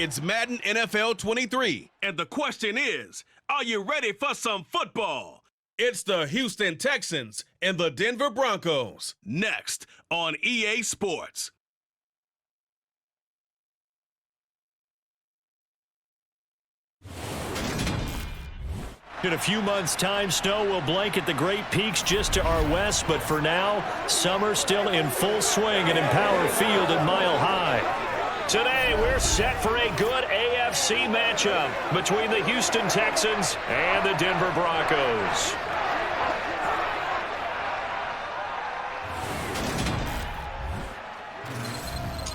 It's Madden NFL 23. And the question is, are you ready for some football? It's the Houston Texans and the Denver Broncos. Next on EA Sports. In a few months' time, snow will blanket the Great Peaks just to our west, but for now, summer still in full swing at Empower Field at Mile High. Today, we're set for a good AFC matchup between the Houston Texans and the Denver Broncos.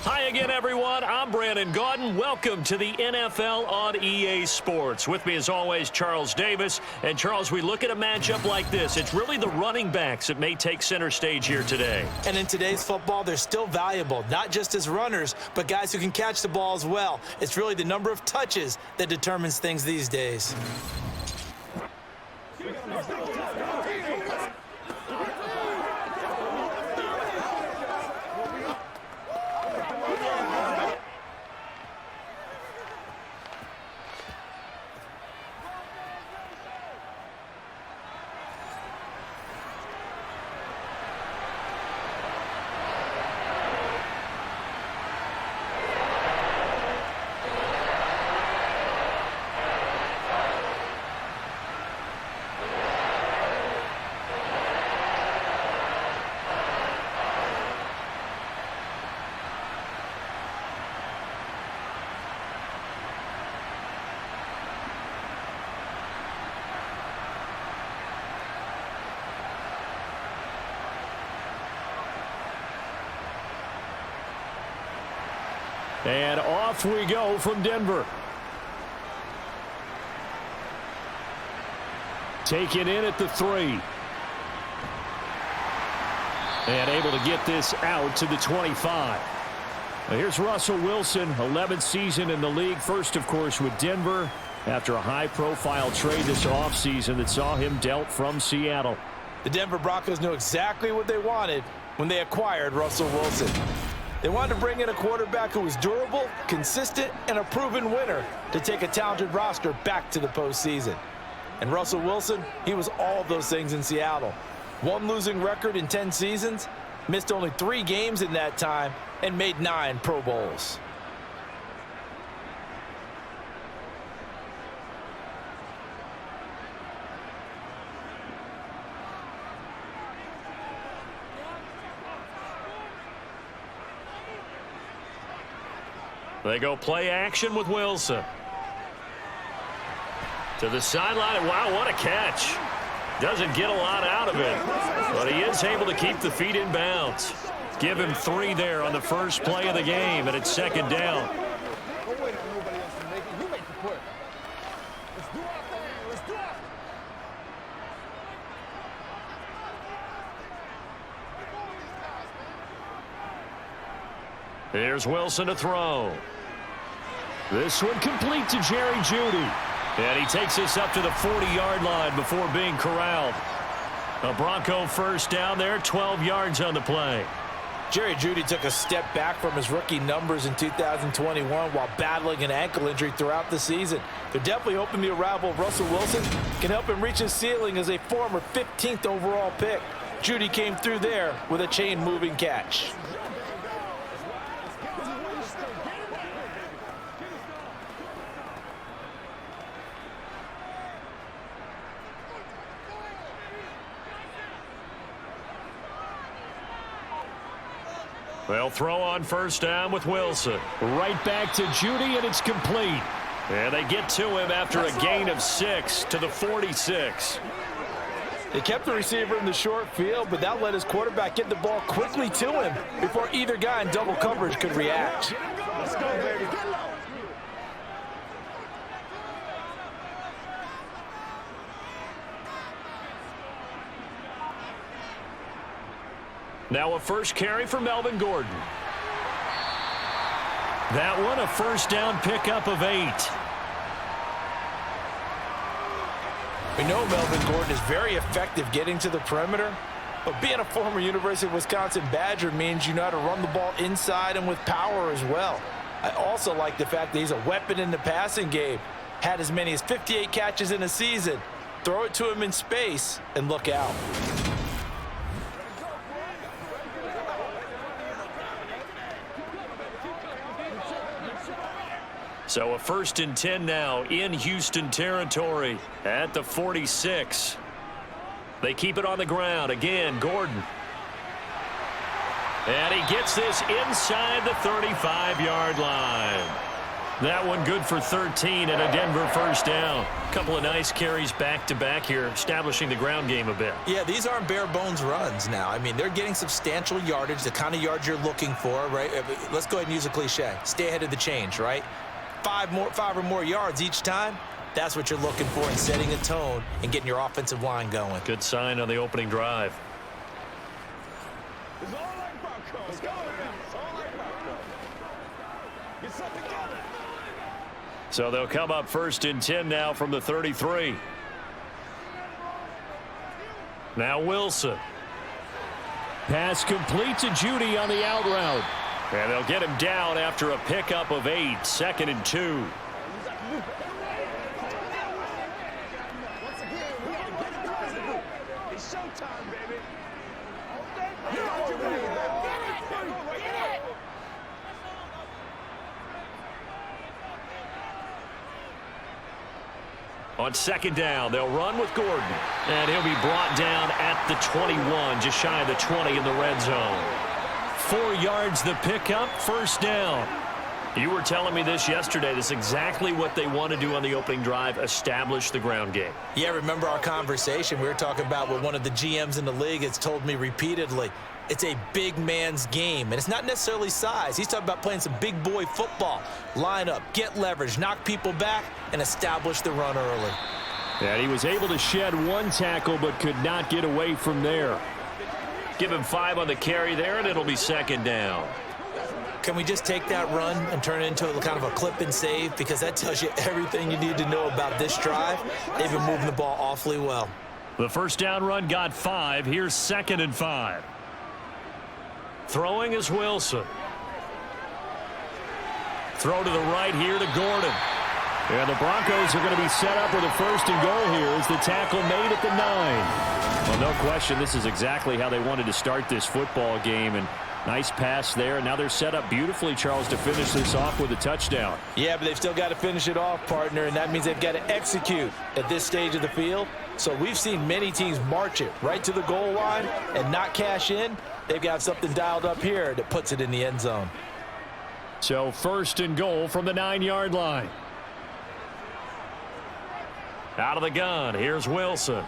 Hi again, everyone. I'm Brandon Gaudin. Welcome to the NFL on EA Sports. With me, as always, Charles Davis. And, Charles, we look at a matchup like this. It's really the running backs that may take center stage here today. And in today's football, they're still valuable, not just as runners, but guys who can catch the ball as well. It's really the number of touches that determines things these days. And off we go from Denver. Taken in at the 3. And able to get this out to the 25. Now here's Russell Wilson, 11th season in the league. First, of course, with Denver after a high-profile trade this offseason that saw him dealt from Seattle. The Denver Broncos knew exactly what they wanted when they acquired Russell Wilson. They wanted to bring in a quarterback who was durable, consistent, and a proven winner to take a talented roster back to the postseason. And Russell Wilson, he was all of those things in Seattle. One losing record in 10 seasons, missed only 3 games in that time, and made 9 Pro Bowls. They go play action with Wilson. To the sideline. Wow, what a catch. Doesn't get a lot out of it, but he is able to keep the feet in bounds. Give him 3 there on the first play of the game, and it's second down. Here's Wilson to throw. This one complete to Jerry Jeudy. And he takes this up to the 40-yard line before being corralled. A Bronco first down there, 12 yards on the play. Jerry Jeudy took a step back from his rookie numbers in 2021 while battling an ankle injury throughout the season. They're definitely hoping the arrival of Russell Wilson can help him reach his ceiling as a former 15th overall pick. Jeudy came through there with a chain-moving catch. They'll throw on first down with Wilson. Right back to Jeudy, and it's complete. And they get to him after a gain of 6 to the 46. They kept the receiver in the short field, but that let his quarterback get the ball quickly to him before either guy in double coverage could react. Let's go, baby. Now a first carry for Melvin Gordon. That one a first down pickup of 8. We know Melvin Gordon is very effective getting to the perimeter, but being a former University of Wisconsin Badger means you know how to run the ball inside and with power as well. I also like the fact that he's a weapon in the passing game. Had as many as 58 catches in a season. Throw it to him in space and look out. So a 1st and 10 now in Houston territory at the 46. They keep it on the ground. Again, Gordon. And he gets this inside the 35-yard line. That one good for 13 and a Denver first down. Couple of nice carries back-to-back here, establishing the ground game a bit. Yeah, these aren't bare-bones runs now. I mean, they're getting substantial yardage, the kind of yards you're looking for, right? Let's go ahead and use a cliche. Stay ahead of the change, right? 5 or more yards each time. That's what you're looking for in setting a tone and getting your offensive line going. Good sign on the opening drive. It's all like Bronco. It's going now. It's all like Bronco. Get something together. So they'll come up 1st and 10 now from the 33. Now Wilson. Pass complete to Judy on the out route. And they'll get him down after a pickup of 8. 2nd and 2. It's showtime, baby. On 2nd down, they'll run with Gordon. And he'll be brought down at the 21, just shy of the 20 in the red zone. 4 yards the pickup, 1st down. You were telling me this yesterday. This is exactly what they want to do on the opening drive, establish the ground game. Yeah, remember our conversation? We were talking about what one of the GMs in the league has told me repeatedly. It's a big man's game, and it's not necessarily size. He's talking about playing some big boy football. Line up, get leverage, knock people back, and establish the run early. And he was able to shed 1 tackle but could not get away from there. Give him 5 on the carry there, and it'll be 2nd down. Can we just take that run and turn it into kind of a clip and save? Because that tells you everything you need to know about this drive. They've been moving the ball awfully well. The 1st down run got 5. Here's 2nd and 5. Throwing is Wilson. Throw to the right here to Gordon. And the Broncos are going to be set up with a 1st and goal here as the tackle made at the 9. Well, no question, this is exactly how they wanted to start this football game. And nice pass there. Now they're set up beautifully, Charles, to finish this off with a touchdown. Yeah, but they've still got to finish it off, partner, and that means they've got to execute at this stage of the field. So we've seen many teams march it right to the goal line and not cash in. They've got something dialed up here that puts it in the end zone. So 1st and goal from the 9-yard line. Out of the gun, here's Wilson.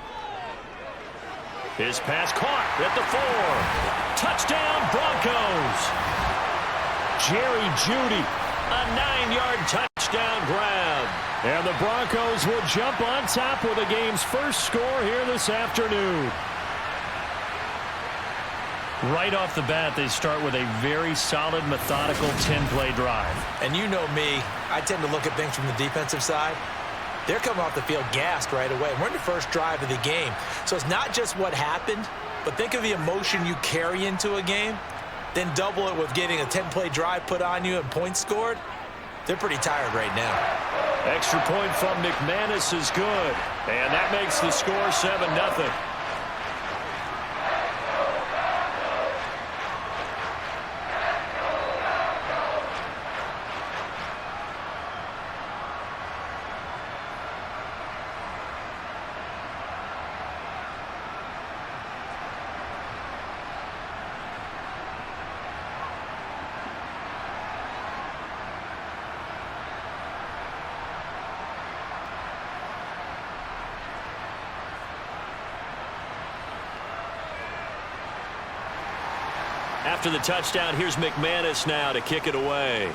His pass caught at the 4. Touchdown, Broncos. Jerry Jeudy, a 9-yard touchdown grab. And the Broncos will jump on top with the game's first score here this afternoon. Right off the bat, they start with a very solid, methodical 10-play drive. And you know me, I tend to look at things from the defensive side. They're coming off the field gassed right away. We're in the first drive of the game. So it's not just what happened, but think of the emotion you carry into a game. Then double it with getting a 10-play drive put on you and points scored. They're pretty tired right now. Extra point from McManus is good. And that makes the score 7-0. After the touchdown, here's McManus now to kick it away.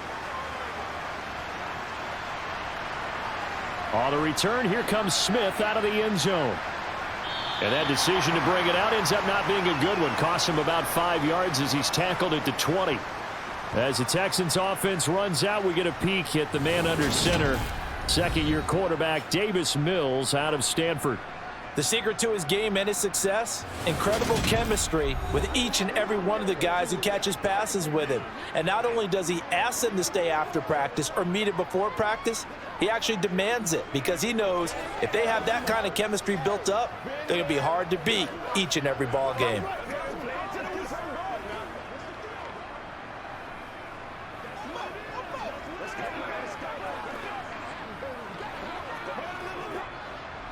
On the return, here comes Smith out of the end zone. And that decision to bring it out ends up not being a good one. Costs him about 5 yards as he's tackled at the 20. As the Texans offense runs out, we get a peek at the man under center. Second-year quarterback Davis Mills out of Stanford. The secret to his game and his success? Incredible chemistry with each and every one of the guys who catches passes with him. And not only does he ask them to stay after practice or meet it before practice, he actually demands it because he knows if they have that kind of chemistry built up, they're going to be hard to beat each and every ball game.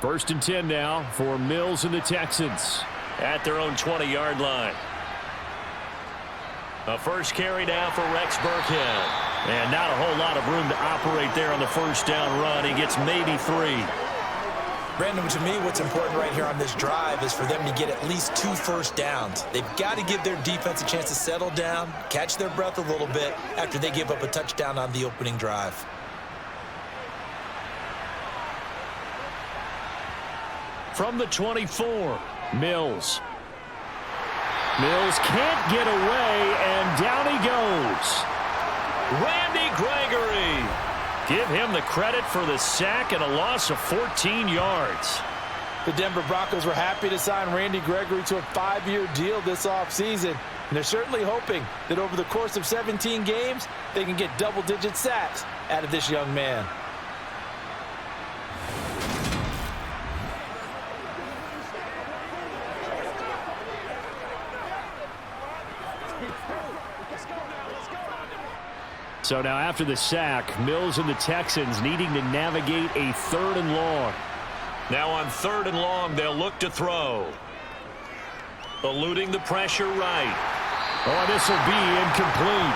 First and 10 now for Mills and the Texans at their own 20-yard line. A first carry now for Rex Burkhead. And not a whole lot of room to operate there on the first down run. He gets maybe 3. Brandon, to me, what's important right here on this drive is for them to get at least 2 first downs. They've got to give their defense a chance to settle down, catch their breath a little bit after they give up a touchdown on the opening drive. From the 24, Mills. Mills can't get away, and down he goes. Randy Gregory. Give him the credit for the sack and a loss of 14 yards. The Denver Broncos were happy to sign Randy Gregory to a 5-year deal this offseason. And they're certainly hoping that over the course of 17 games, they can get double-digit sacks out of this young man. So now after the sack, Mills and the Texans needing to navigate a 3rd and long. Now on 3rd and long, they'll look to throw. Eluding the pressure right. Oh, this will be incomplete.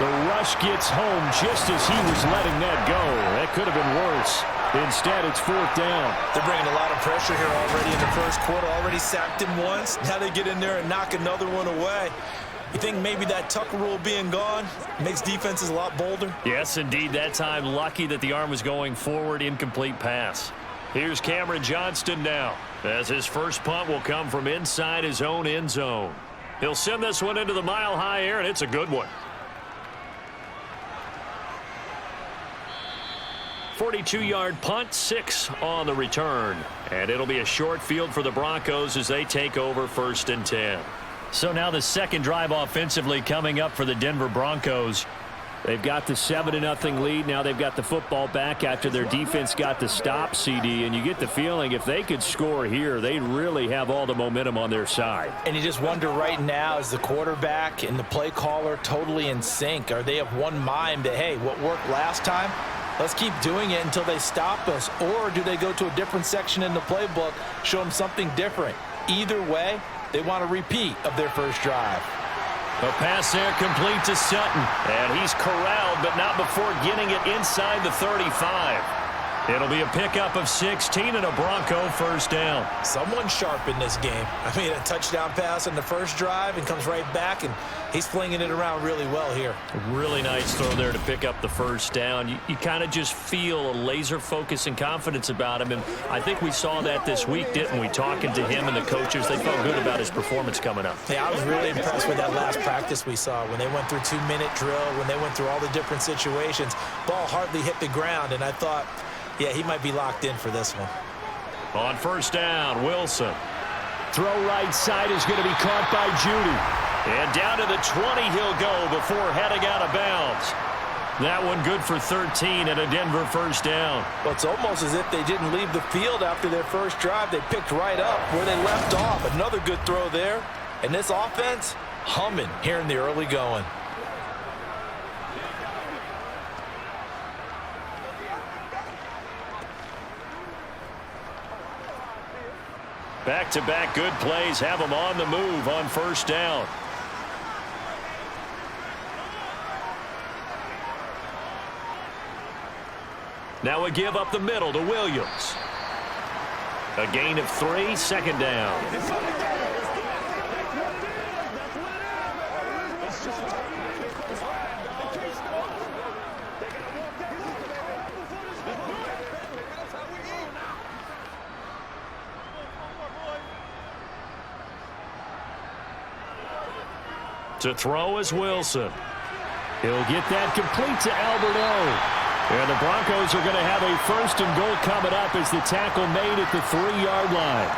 The rush gets home just as he was letting that go. That could have been worse. Instead, it's 4th down. They're bringing a lot of pressure here already in the first quarter. Already sacked him once. Now they get in there and knock another one away. You think maybe that tuck rule being gone makes defenses a lot bolder? Yes, indeed. That time, lucky that the arm was going forward. Incomplete pass. Here's Cameron Johnston now, as his first punt will come from inside his own end zone. He'll send this one into the mile-high air, and it's a good one. 42-yard punt, 6 on the return. And it'll be a short field for the Broncos as they take over 1st and 10. So now the second drive offensively coming up for the Denver Broncos. They've got the 7-0 lead. Now they've got the football back after their defense got the stop, CD. And you get the feeling if they could score here, they really have all the momentum on their side. And you just wonder right now, is the quarterback and the play caller totally in sync? Are they of one mind that, hey, what worked last time, let's keep doing it until they stop us? Or do they go to a different section in the playbook, show them something different? Either way, they want a repeat of their first drive. A pass there complete to Sutton. And he's corralled, but not before getting it inside the 35. It'll be a pickup of 16 and a Bronco first down. Someone sharp in this game. I mean, a touchdown pass in the first drive and comes right back, and he's flinging it around really well here. Really nice throw there to pick up the first down. You kind of just feel a laser focus and confidence about him, and I think we saw that this week, didn't we? Talking to him and the coaches, they felt good about his performance coming up. Yeah, I was really impressed with that last practice we saw when they went through 2-minute drill, when they went through all the different situations. Ball hardly hit the ground, and I thought, yeah, he might be locked in for this one. On first down, Wilson. Throw right side is going to be caught by Judy. And down to the 20 he'll go before heading out of bounds. That one good for 13 and a Denver first down. Well, it's almost as if they didn't leave the field after their first drive. They picked right up where they left off. Another good throw there. And this offense, humming here in the early going. Back-to-back good plays have them on the move on first down. Now a give up the middle to Williams. A gain of 3, second down. To throw is Wilson. He'll get that complete to Albert O. And the Broncos are going to have a 1st and goal coming up as the tackle made at the 3-yard line.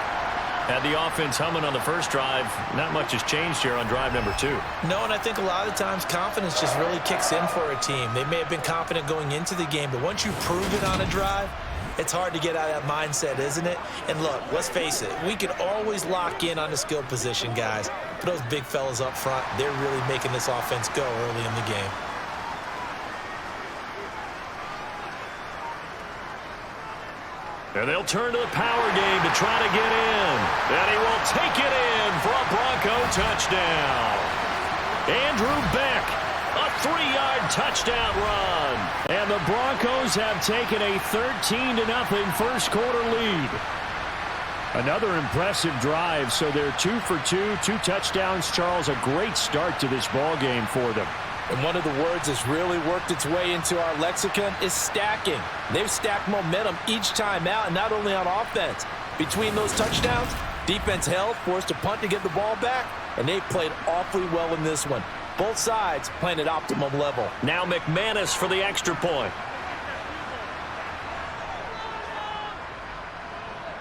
Had the offense humming on the first drive. Not much has changed here on drive number 2. No, and I think a lot of times confidence just really kicks in for a team. They may have been confident going into the game, but once you prove it on a drive, it's hard to get out of that mindset, isn't it? And look, let's face it, we can always lock in on the skill position, guys. But those big fellas up front, they're really making this offense go early in the game. And they'll turn to the power game to try to get in. And he will take it in for a Bronco touchdown. Andrew Beck, a 3-yard touchdown run. And the Broncos have taken a 13-0 first quarter lead. Another impressive drive, so they're 2 for 2, 2 touchdowns. Charles, a great start to this ball game for them. And one of the words that's really worked its way into our lexicon is stacking. They've stacked momentum each time out, and not only on offense. Between those touchdowns, defense held, forced a punt to get the ball back, and they've played awfully well in this one. Both sides playing at optimum level. Now McManus for the extra point.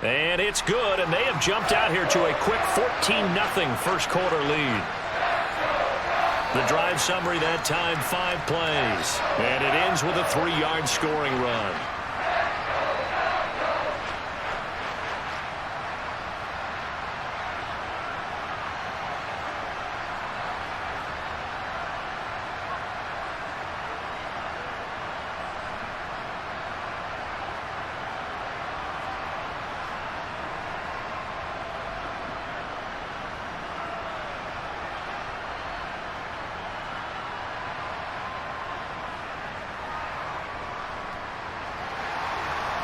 And it's good, and they have jumped out here to a quick 14-0 first quarter lead. The drive summary that time, 5 plays. And it ends with a 3-yard scoring run.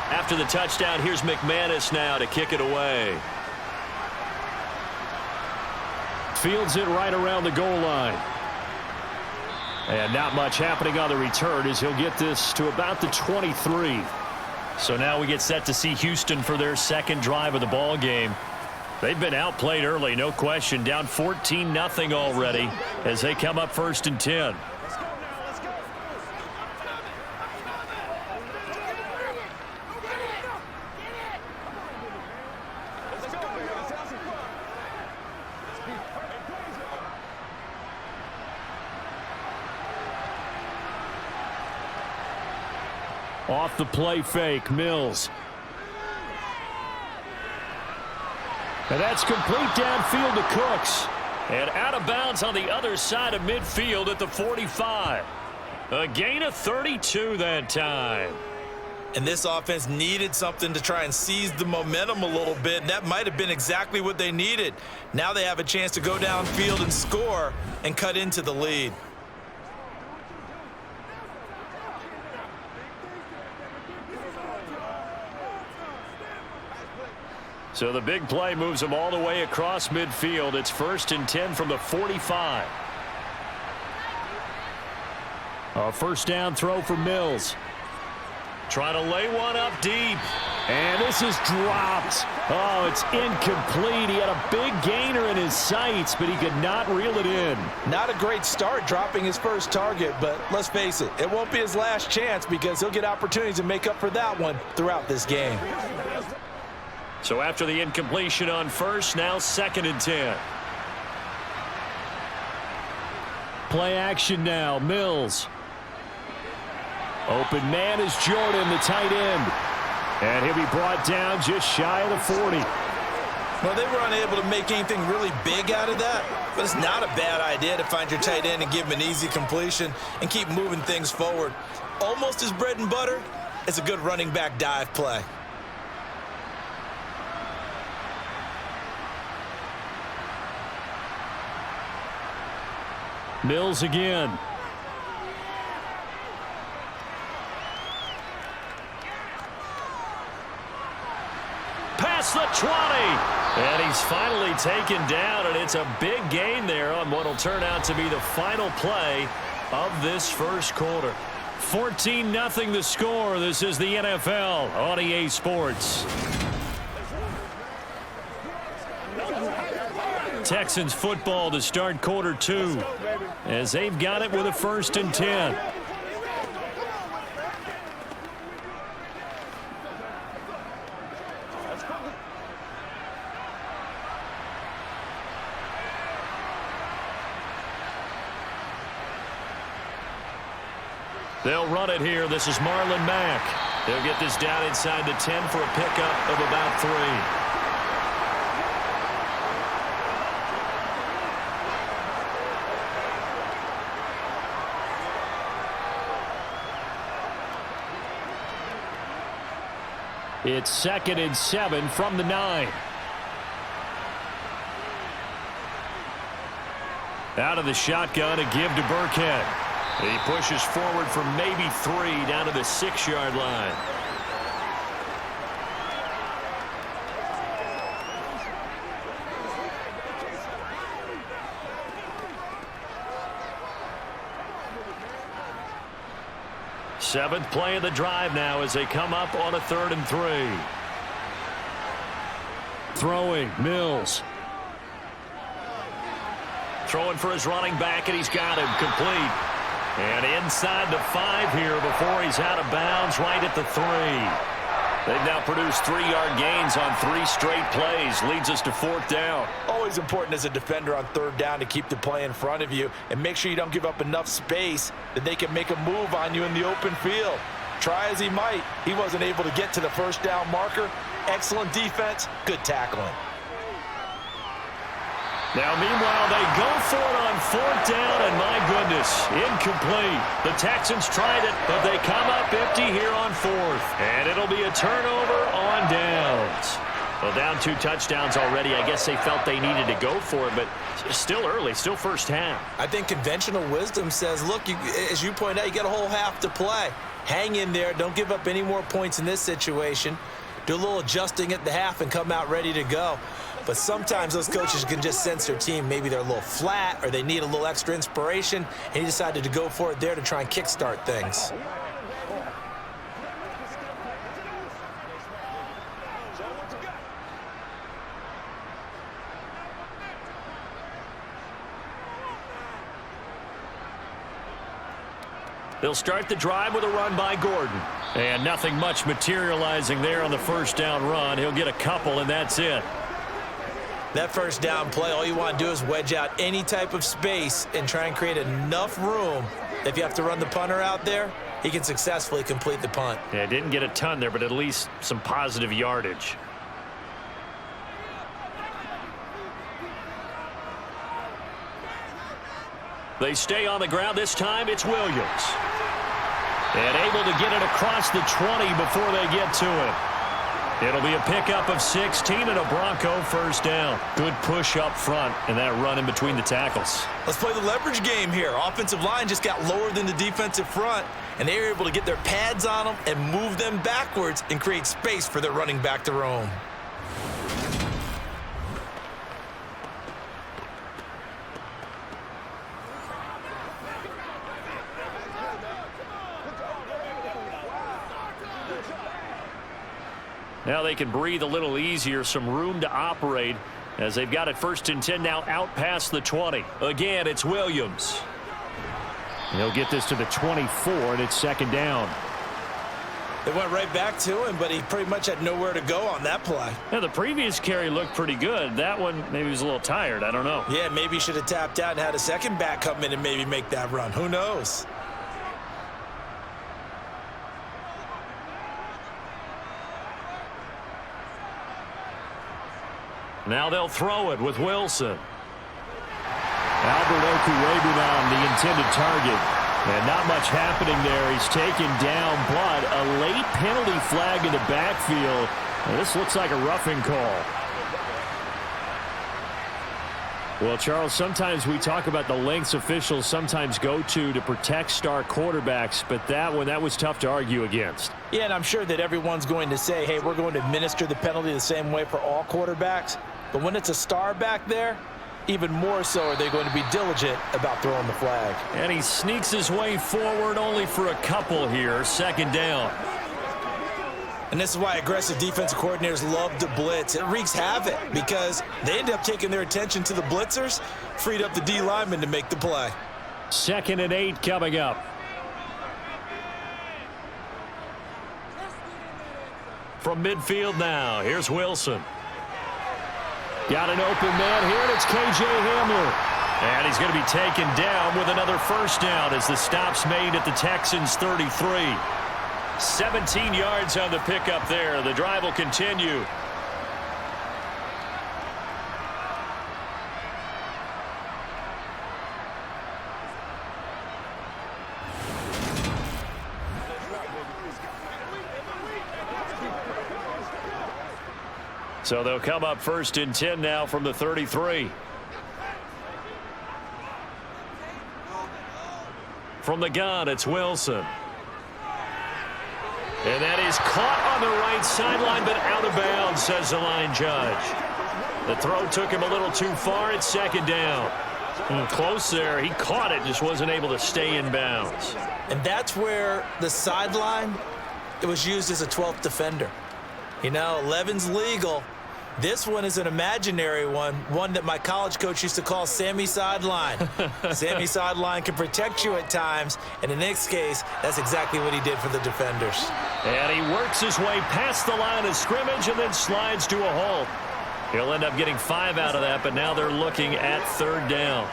After the touchdown, here's McManus now to kick it away. Fields it right around the goal line. And not much happening on the return as he'll get this to about the 23. So now we get set to see Houston for their second drive of the ball game. They've been outplayed early, no question. Down 14-0 already as they come up 1st and 10. Off the play fake, Mills. And that's complete downfield to Cooks. And out of bounds on the other side of midfield at the 45. A gain of 32 that time. And this offense needed something to try and seize the momentum a little bit, and that might have been exactly what they needed. Now they have a chance to go downfield and score and cut into the lead. So the big play moves them all the way across midfield. It's 1st and 10 from the 45. A first down throw for Mills. Trying to lay one up deep. And this is dropped. Oh, it's incomplete. He had a big gainer in his sights, but he could not reel it in. Not a great start dropping his first target, but let's face it, it won't be his last chance because he'll get opportunities to make up for that one throughout this game. So after the incompletion on first, now 2nd and 10. Play action now, Mills. Open man is Jordan, the tight end. And he'll be brought down just shy of the 40. Well, they were unable to make anything really big out of that, but it's not a bad idea to find your tight end and give him an easy completion and keep moving things forward. Almost his bread and butter, it's a good running back dive play. Mills again. Past the 20. And he's finally taken down, and it's a big gain there on what will turn out to be the final play of this first quarter. 14-0 the score. This is the NFL on EA Sports. Texans football to start quarter 2 as they've got it with a 1st and 10. They'll run it here. This is Marlon Mack. They'll get this down inside the 10 for a pickup of about 3. It's 2nd and 7 from the 9. Out of the shotgun, a give to Burkhead. He pushes forward for maybe 3 down to the 6-yard line. Seventh play of the drive now as they come up on a 3rd and 3. Throwing, Mills. Throwing for his running back, and he's got him complete. And inside the 5 here before he's out of bounds, right at the 3. They've now produced 3-yard gains on 3 straight plays. Leads us to 4th down. Always important as a defender on 3rd down to keep the play in front of you and make sure you don't give up enough space that they can make a move on you in the open field. Try as he might, he wasn't able to get to the 1st down marker. Excellent defense, good tackling. Now, meanwhile, they go for it on 4th down, and my goodness, incomplete. The Texans tried it, but they come up empty here on 4th. And it'll be a turnover on downs. Well, down 2 touchdowns already. I guess they felt they needed to go for it, but still early, still first half. I think conventional wisdom says, look, as you point out, you got a whole half to play. Hang in there. Don't give up any more points in this situation. Do a little adjusting at the half and come out ready to go. But sometimes those coaches can just sense their team. Maybe they're a little flat or they need a little extra inspiration, and he decided to go for it there to try and kickstart things. They'll start the drive with a run by Gordon. And nothing much materializing there on the 1st down run. He'll get a couple, and that's it. That 1st down play, all you want to do is wedge out any type of space and try and create enough room. If you have to run the punter out there, he can successfully complete the punt. Yeah, didn't get a ton there, but at least some positive yardage. They stay on the ground. This time it's Williams. And able to get it across the 20 before they get to it. It'll be a pickup of 16 and a Bronco 1st down. Good push up front and that run in between the tackles. Let's play the leverage game here. Offensive line just got lower than the defensive front, and they were able to get their pads on them and move them backwards and create space for their running back to roam. Now they can breathe a little easier, some room to operate as they've got it 1st and 10 now out past the 20. Again, it's Williams. And he'll get this to the 24, and it's 2nd down. They went right back to him, but he pretty much had nowhere to go on that play. Now, the previous carry looked pretty good. That one, maybe he was a little tired. I don't know. Yeah, maybe he should have tapped out and had a second back come in and maybe make that run. Who knows? Now they'll throw it with Wilson. Albert Okuwebunam, the intended target. And not much happening there. He's taken down, but a late penalty flag in the backfield. And this looks like a roughing call. Well, Charles, sometimes we talk about the lengths officials sometimes go to protect star quarterbacks, but that one, that was tough to argue against. Yeah, and I'm sure that everyone's going to say, hey, we're going to administer the penalty the same way for all quarterbacks. But when it's a star back there, even more so are they going to be diligent about throwing the flag. And he sneaks his way forward only for a couple here. 2nd down. And this is why aggressive defensive coordinators love to blitz. It wreaks havoc because they end up taking their attention to the blitzers, freed up the D lineman to make the play. 2nd and 8 coming up. From midfield now, here's Wilson. Got an open man here, and it's K.J. Hamler. And he's going to be taken down with another first down as the stop's made at the Texans' 33. 17 yards on the pickup there. The drive will continue. So they'll come up 1st and 10 now from the 33. From the gun, it's Wilson. And that is caught on the right sideline, but out of bounds, says the line judge. The throw took him a little too far. It's 2nd down. Close there. He caught it, just wasn't able to stay in bounds. And that's where the sideline, it was used as a 12th defender. You know, 11's legal. This one is an imaginary one that my college coach used to call Sammy Sideline. Sammy Sideline can protect you at times, and in this case, that's exactly what he did for the defenders. And he works his way past the line of scrimmage and then slides to a halt. He'll end up getting 5 out of that, but now they're looking at 3rd down.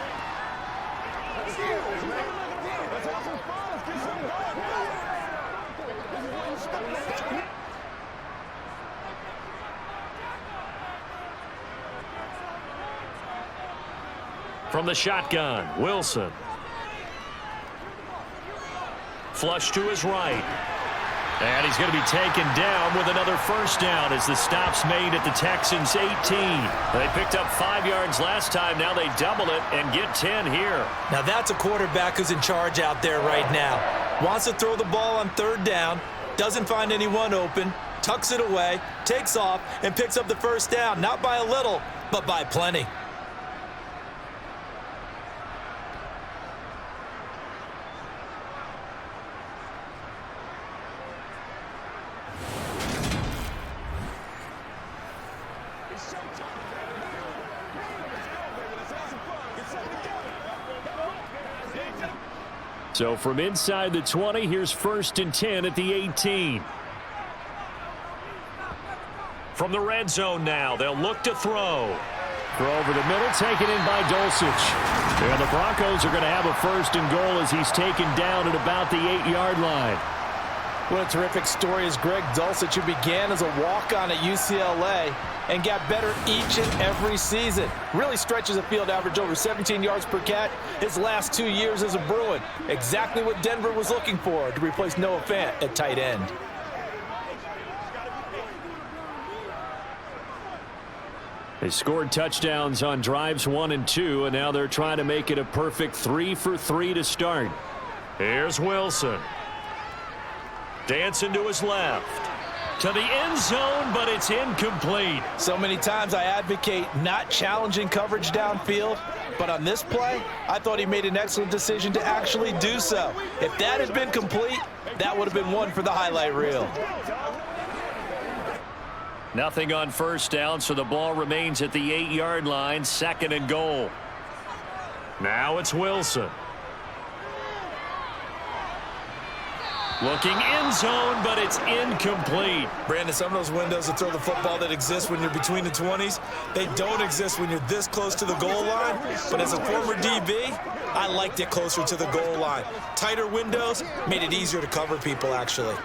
From the shotgun, Wilson. Flush to his right. And he's going to be taken down with another first down as the stop's made at the Texans' 18. They picked up 5 yards last time. Now they double it and get 10 here. Now that's a quarterback who's in charge out there right now. Wants to throw the ball on 3rd down, doesn't find anyone open, tucks it away, takes off, and picks up the first down. Not by a little, but by plenty. So from inside the 20, here's 1st and 10 at the 18. From the red zone now, they'll look to throw. Throw over the middle, taken in by Dulcich. And the Broncos are going to have a 1st and goal as he's taken down at about the 8-yard line. What a terrific story is Greg Dulcich, who began as a walk-on at UCLA and got better each and every season. Really stretches a field average over 17 yards per catch his last 2 years as a Bruin. Exactly what Denver was looking for to replace Noah Fant at tight end. They scored touchdowns on drives 1 and 2, and now they're trying to make it a perfect 3 for 3 to start. Here's Wilson. Dancing to his left. To the end zone, but it's incomplete. So many times I advocate not challenging coverage downfield, but on this play, I thought he made an excellent decision to actually do so. If that had been complete, that would have been one for the highlight reel. Nothing on first down, so the ball remains at the 8-yard line, 2nd and goal. Now it's Wilson. Looking end zone, but it's incomplete. Brandon, some of those windows to throw the football that exist when you're between the 20s, they don't exist when you're this close to the goal line. But as a former DB, I liked it closer to the goal line. Tighter windows made it easier to cover people, actually.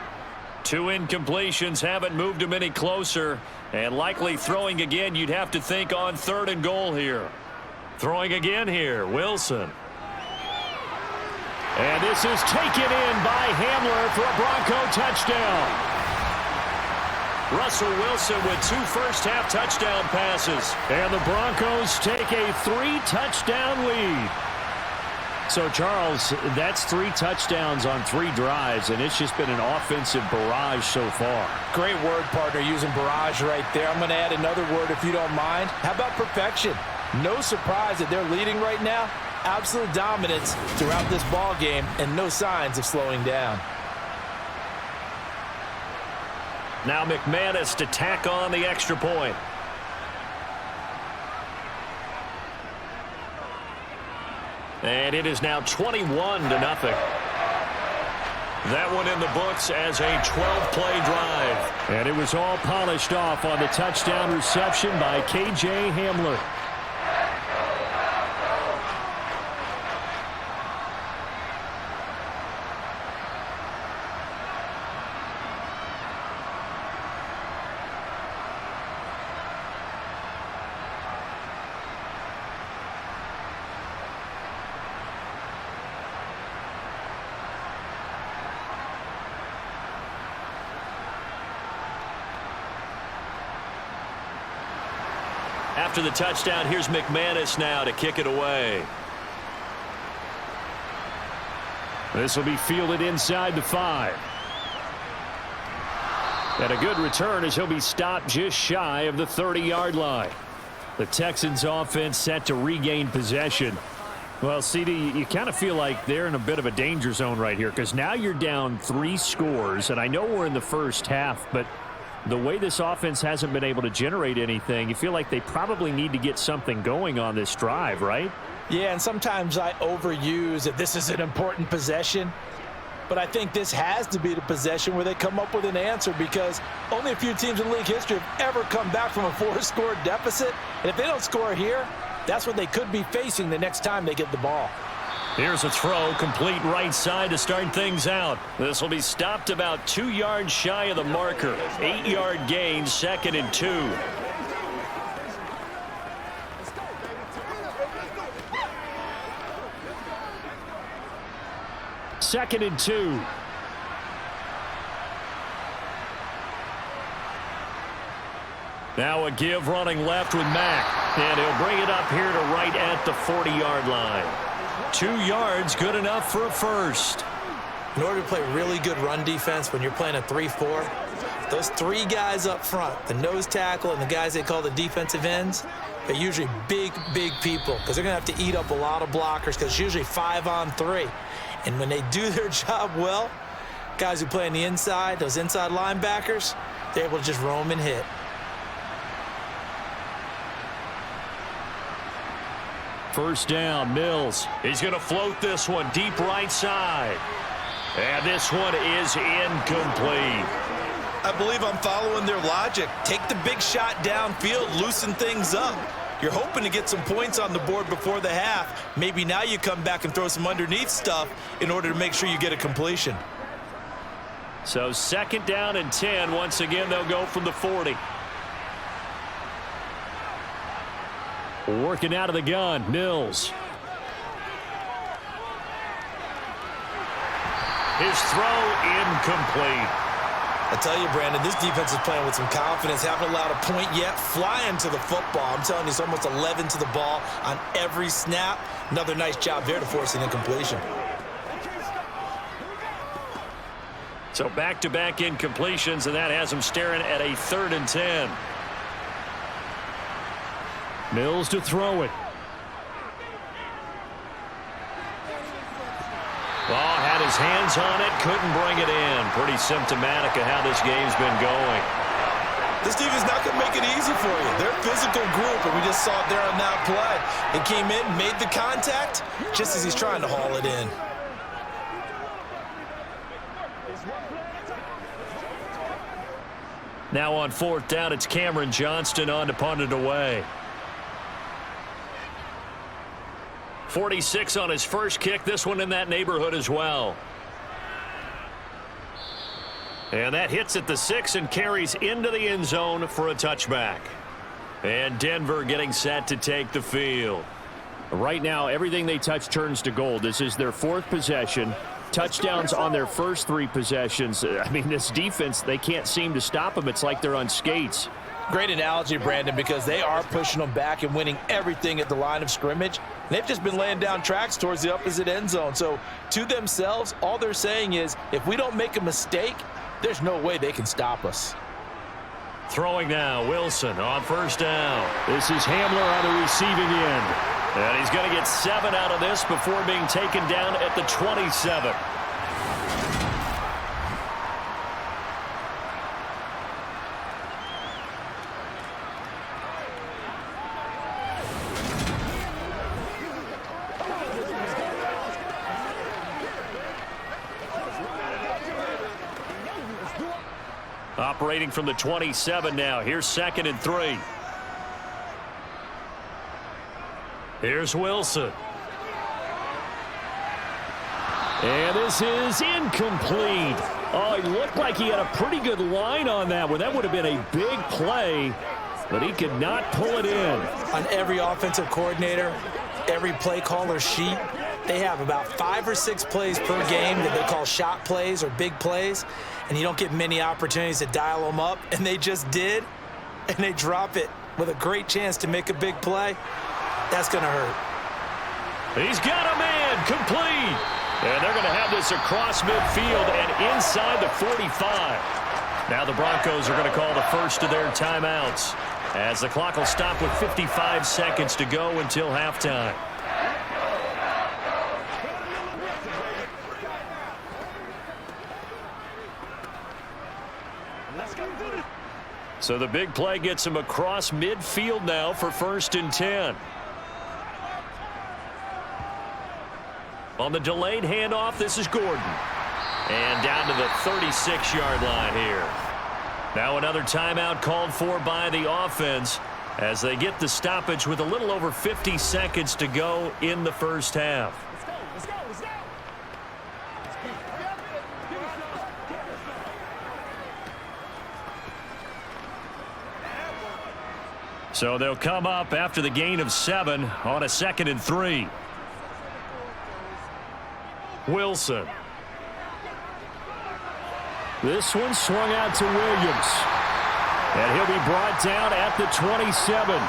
2 incompletions haven't moved him any closer. And likely throwing again, you'd have to think on 3rd and goal here. Throwing again here, Wilson. And this is taken in by Hamler for a Bronco touchdown. Russell Wilson with 2 first-half touchdown passes. And the Broncos take a 3-touchdown lead. So, Charles, that's 3 touchdowns on 3 drives, and it's just been an offensive barrage so far. Great word, partner, using barrage right there. I'm going to add another word if you don't mind. How about perfection? No surprise that they're leading right now. Absolute dominance throughout this ball game and no signs of slowing down. Now McManus to tack on the extra point. And it is now 21-0. That one in the books as a 12-play drive. And it was all polished off on the touchdown reception by K.J. Hamler. After the touchdown, here's McManus now to kick it away. This will be fielded inside the 5. And a good return as he'll be stopped just shy of the 30-yard line. The Texans offense set to regain possession. Well, CD, you kind of feel like they're in a bit of a danger zone right here because now you're down 3 scores, and I know we're in the first half, but the way this offense hasn't been able to generate anything, you feel like they probably need to get something going on this drive, right? Yeah, and sometimes I overuse that this is an important possession, but I think this has to be the possession where they come up with an answer because only a few teams in league history have ever come back from a 4-score deficit, and if they don't score here, that's what they could be facing the next time they get the ball. Here's a throw, complete right side to start things out. This will be stopped about 2 yards shy of the marker. 8-yard gain, 2nd and 2. Second and 2. Now a give running left with Mack. And he'll bring it up here to right at the 40-yard line. 2 yards, good enough for a first. In order to play really good run defense when you're playing a 3-4, those 3 guys up front, the nose tackle and the guys they call the defensive ends, they're usually big people because they're going to have to eat up a lot of blockers because it's usually 5-on-3. And when they do their job well, guys who play on the inside, those inside linebackers, they're able to just roam and hit. First down, Mills. He's going to float this one deep right side. And this one is incomplete. I believe I'm following their logic. Take the big shot downfield, loosen things up. You're hoping to get some points on the board before the half. Maybe now you come back and throw some underneath stuff in order to make sure you get a completion. So 2nd down and 10. Once again, they'll go from the 40. Working out of the gun, Mills. His throw incomplete. I tell you, Brandon, this defense is playing with some confidence. Haven't allowed a point yet. Flying to the football. I'm telling you, it's almost 11 to the ball on every snap. Another nice job there to force an incompletion. So back-to-back incompletions, and that has him staring at a 3rd and 10. Mills to throw it. Oh, had his hands on it, couldn't bring it in. Pretty symptomatic of how this game's been going. This defense not going to make it easy for you. They're a physical group, and we just saw it there on that play. They came in, made the contact, just as he's trying to haul it in. Now on 4th down, it's Cameron Johnston on to punt it away. 46 on his first kick. This one in that neighborhood as well. And that hits at the 6 and carries into the end zone for a touchback. And Denver getting set to take the field. Right now, everything they touch turns to gold. This is their 4th possession. Touchdowns on their first 3 possessions. I mean, this defense, they can't seem to stop them. It's like they're on skates. Great analogy, Brandon, because they are pushing them back and winning everything at the line of scrimmage. They've just been laying down tracks towards the opposite end zone. So to themselves, all they're saying is, if we don't make a mistake, there's no way they can stop us. Throwing now, Wilson on 1st down. This is Hamler on the receiving end. And he's going to get 7 out of this before being taken down at the 27. Operating from the 27 now. Here's 2nd and 3. Here's Wilson. And this is incomplete. Oh, he looked like he had a pretty good line on that one. That would have been a big play, but he could not pull it in. On every offensive coordinator, every play caller sheet, they have about 5 or 6 plays per game that they call shot plays or big plays, and you don't get many opportunities to dial them up, and they just did, and they drop it with a great chance to make a big play, that's going to hurt. He's got a man complete. And they're going to have this across midfield and inside the 45. Now the Broncos are going to call the first of their timeouts as the clock will stop with 55 seconds to go until halftime. So the big play gets him across midfield now for 1st and 10. On the delayed handoff, this is Gordon. And down to the 36-yard line here. Now another timeout called for by the offense as they get the stoppage with a little over 50 seconds to go in the first half. Let's go. So they'll come up after the gain of 7 on a 2nd and 3. Wilson. This one swung out to Williams. And he'll be brought down at the 27.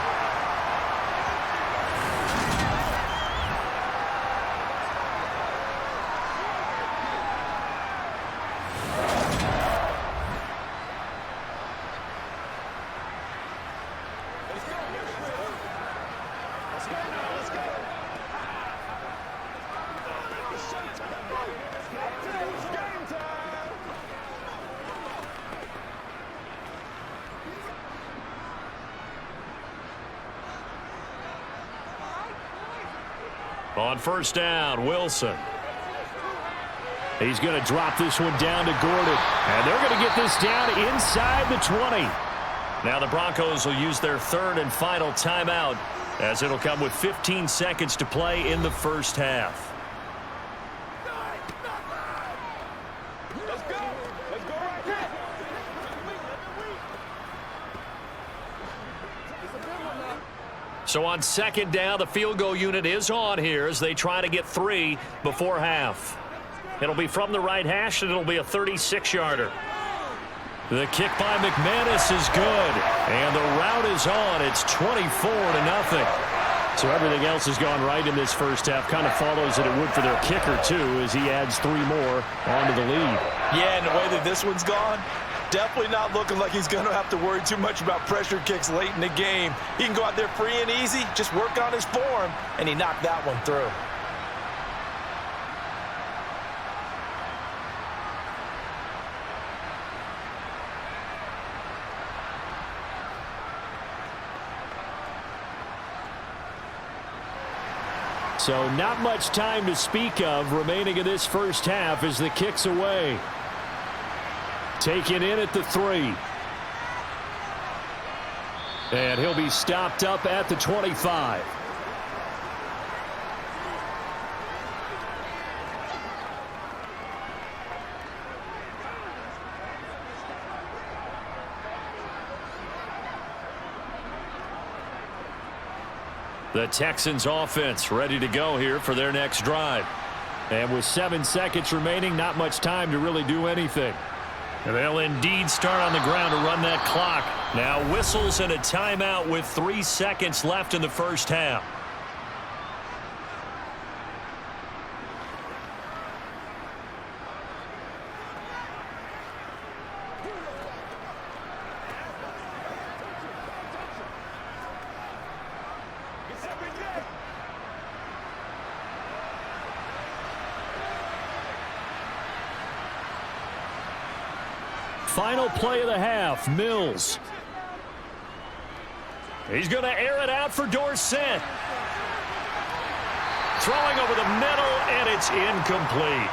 On first down, Wilson. He's going to drop this one down to Gordon. And they're going to get this down inside the 20. Now the Broncos will use their 3rd and final timeout as it'll come with 15 seconds to play in the first half. Let's go right here. So on 2nd down, the field goal unit is on here as they try to get 3 before half. It'll be from the right hash, and it'll be a 36-yarder. The kick by McManus is good, and the route is on. It's 24-0. So everything else has gone right in this first half. Kind of follows that it would for their kicker, too, as he adds 3 more onto the lead. Yeah, and the way that this one's gone, definitely not looking like he's going to have to worry too much about pressure kicks late in the game. He can go out there free and easy, just work on his form, and he knocked that one through. So not much time to speak of remaining in this first half as the kick's away. Taken in at the 3. And he'll be stopped up at the 25. The Texans offense ready to go here for their next drive. And with 7 seconds remaining, not much time to really do anything. And they'll indeed start on the ground to run that clock. Now whistles and a timeout with 3 seconds left in the first half. Final play of the half, Mills. He's going to air it out for Dorsett. Throwing over the middle, and it's incomplete.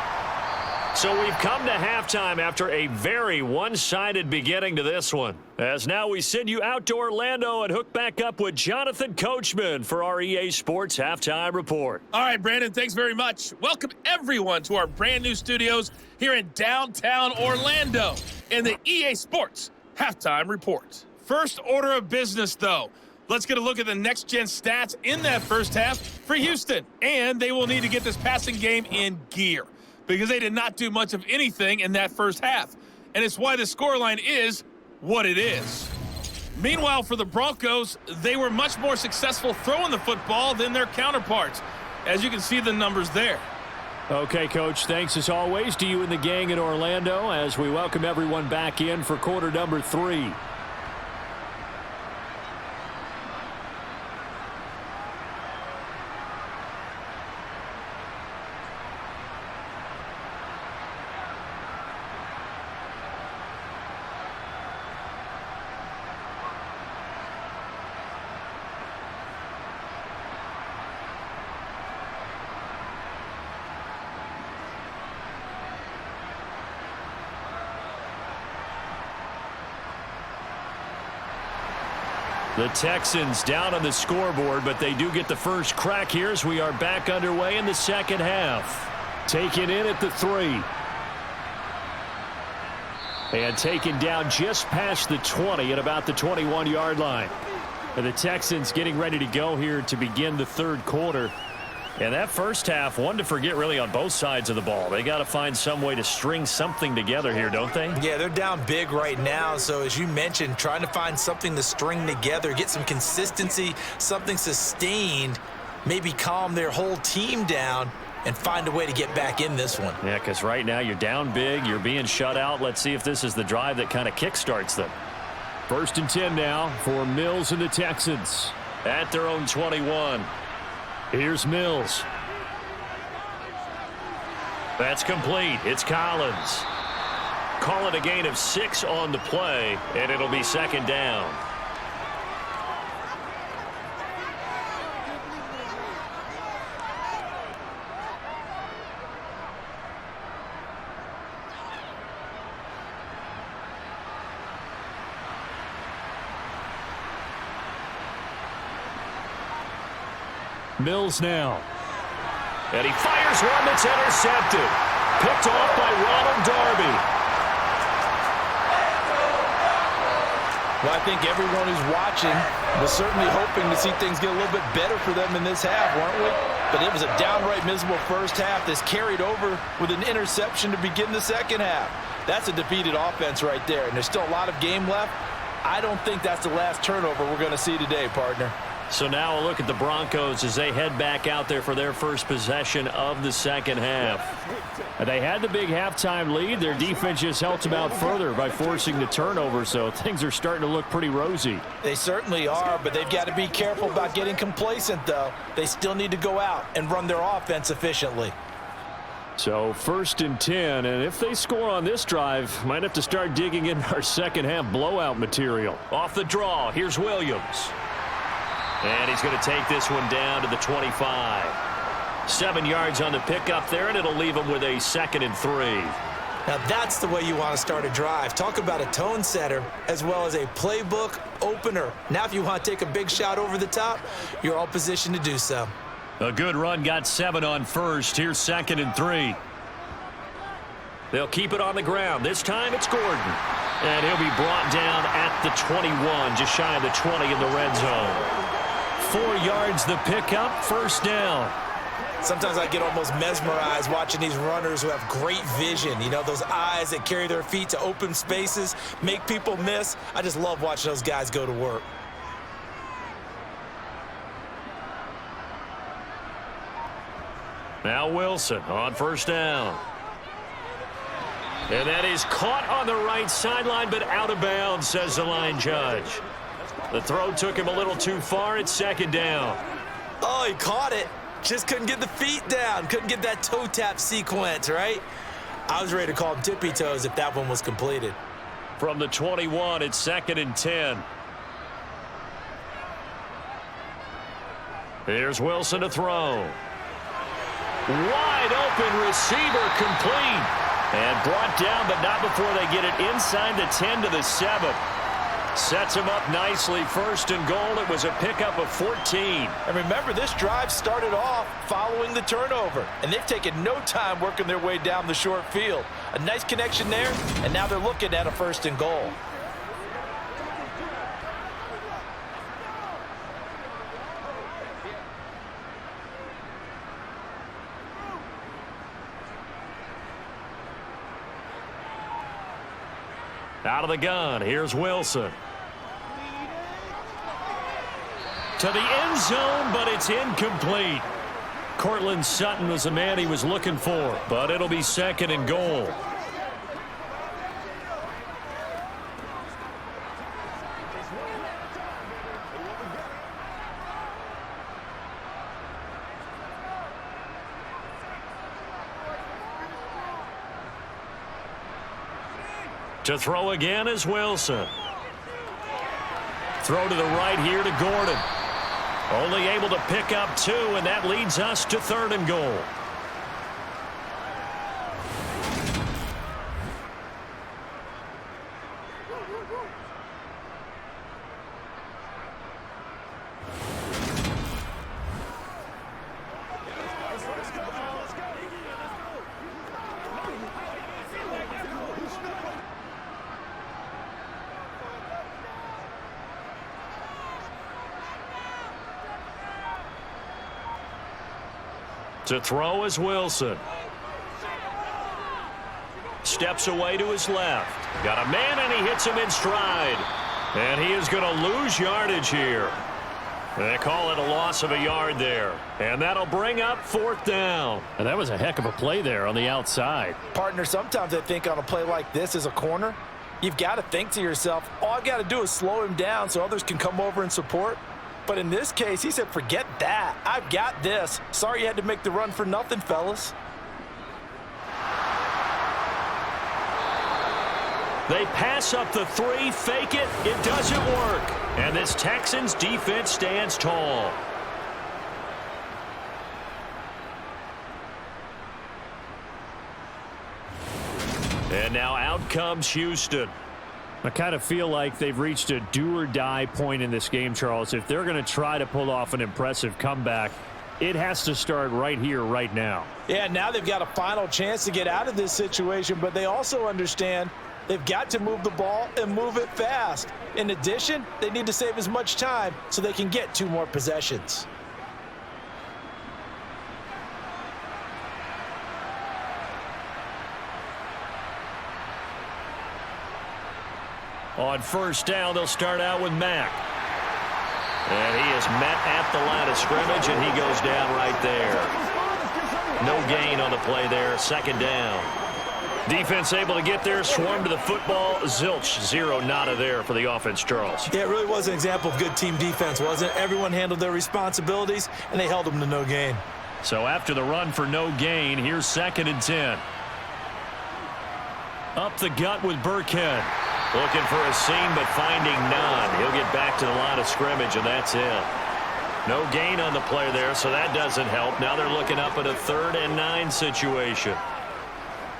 So we've come to halftime after a very one-sided beginning to this one. As now we send you out to Orlando and hook back up with Jonathan Coachman for our EA Sports Halftime Report. All right, Brandon, thanks very much. Welcome, everyone, to our brand new studios here in downtown Orlando in the EA Sports Halftime Report. First order of business, though. Let's get a look at the next-gen stats in that first half for Houston. And they will need to get this passing game in gear because they did not do much of anything in that first half. And it's why the scoreline is what it is. Meanwhile, for the Broncos, they were much more successful throwing the football than their counterparts, as you can see the numbers there. Okay, Coach, thanks as always to you and the gang in Orlando as we welcome everyone back in for quarter number 3. The Texans down on the scoreboard, but they do get the first crack here as we are back underway in the second half. Taken in at the 3. And taken down just past the 20 at about the 21-yard line. And the Texans getting ready to go here to begin the third quarter. And that first half, one to forget really on both sides of the ball. They got to find some way to string something together here, don't they? Yeah, they're down big right now. So as you mentioned, trying to find something to string together, get some consistency, something sustained, maybe calm their whole team down and find a way to get back in this one. Yeah, because right now you're down big, you're being shut out. Let's see if this is the drive that kind of kickstarts them. 1st and 10 now for Mills and the Texans at their own 21. Here's Mills. That's complete. It's Collins. Call it a gain of 6 on the play, and it'll be second down. Mills now. And he fires one that's intercepted. Picked off by Ronald Darby. Well, I think everyone who's watching was certainly hoping to see things get a little bit better for them in this half, weren't we? But it was a downright miserable first half that's carried over with an interception to begin the second half. That's a defeated offense right there, and there's still a lot of game left. I don't think that's the last turnover we're going to see today, partner. So now a look at the Broncos as they head back out there for their first possession of the second half. They had the big halftime lead. Their defense just helped them out further by forcing the turnover, so things are starting to look pretty rosy. They certainly are, but they've got to be careful about getting complacent, though. They still need to go out and run their offense efficiently. So 1st and 10, and if they score on this drive, might have to start digging in our second half blowout material. Off the draw, here's Williams. And he's going to take this one down to the 25. 7 yards on the pickup there, and it'll leave him with a 2nd and 3. Now that's the way you want to start a drive. Talk about a tone setter as well as a playbook opener. Now if you want to take a big shot over the top, you're all positioned to do so. A good run, got 7 on first. Here's 2nd and 3. They'll keep it on the ground. This time it's Gordon. And he'll be brought down at the 21, just shy of the 20 in the red zone. 4 yards the pickup, 1st down. Sometimes I get almost mesmerized watching these runners who have great vision. You know, those eyes that carry their feet to open spaces, make people miss. I just love watching those guys go to work. Now Wilson on 1st down. And that is caught on the right sideline, but out of bounds, says the line judge. The throw took him a little too far. It's 2nd down. Oh, he caught it. Just couldn't get the feet down. Couldn't get that toe tap sequence, right? I was ready to call him tippy toes if that one was completed. From the 21, it's 2nd and 10. Here's Wilson to throw. Wide open receiver complete. And brought down, but not before they get it inside the 10 to the 7. Sets him up nicely. 1st and goal. It was a pickup of 14. And remember, this drive started off following the turnover, and they've taken no time working their way down the short field. A nice connection there, and now they're looking at a 1st and goal. Out of the gun, here's Wilson. To the end zone, but it's incomplete. Cortland Sutton was the man he was looking for, but it'll be 2nd and goal. To throw again is Wilson. Throw to the right here to Gordon. Only able to pick up 2, and that leads us to 3rd and goal. To throw is Wilson. Steps away to his left. Got a man, and he hits him in stride. And he is going to lose yardage here. They call it a loss of a yard there. And that'll bring up 4th down. And that was a heck of a play there on the outside. Partner, sometimes I think on a play like this as a corner, you've got to think to yourself, all I've got to do is slow him down so others can come over and support. But in this case, he said, forget that. I've got this. Sorry you had to make the run for nothing, fellas. They pass up the 3, fake it. It doesn't work. And this Texans defense stands tall. And now out comes Houston. I kind of feel like they've reached a do-or-die point in this game, Charles. If they're going to try to pull off an impressive comeback, it has to start right here, right now. Yeah, now they've got a final chance to get out of this situation, but they also understand they've got to move the ball and move it fast. In addition, they need to save as much time so they can get 2 more possessions. On 1st down, they'll start out with Mack. And he is met at the line of scrimmage, and he goes down right there. No gain on the play there. 2nd down. Defense able to get there, swarm to the football. Zilch, 0 nada there for the offense, Charles. Yeah, it really was an example of good team defense, wasn't it? Everyone handled their responsibilities, and they held them to no gain. So after the run for no gain, here's 2nd and 10. Up the gut with Burkhead. Looking for a seam, but finding none. He'll get back to the line of scrimmage, and that's it. No gain on the play there, so that doesn't help. Now they're looking up at a 3rd and 9 situation.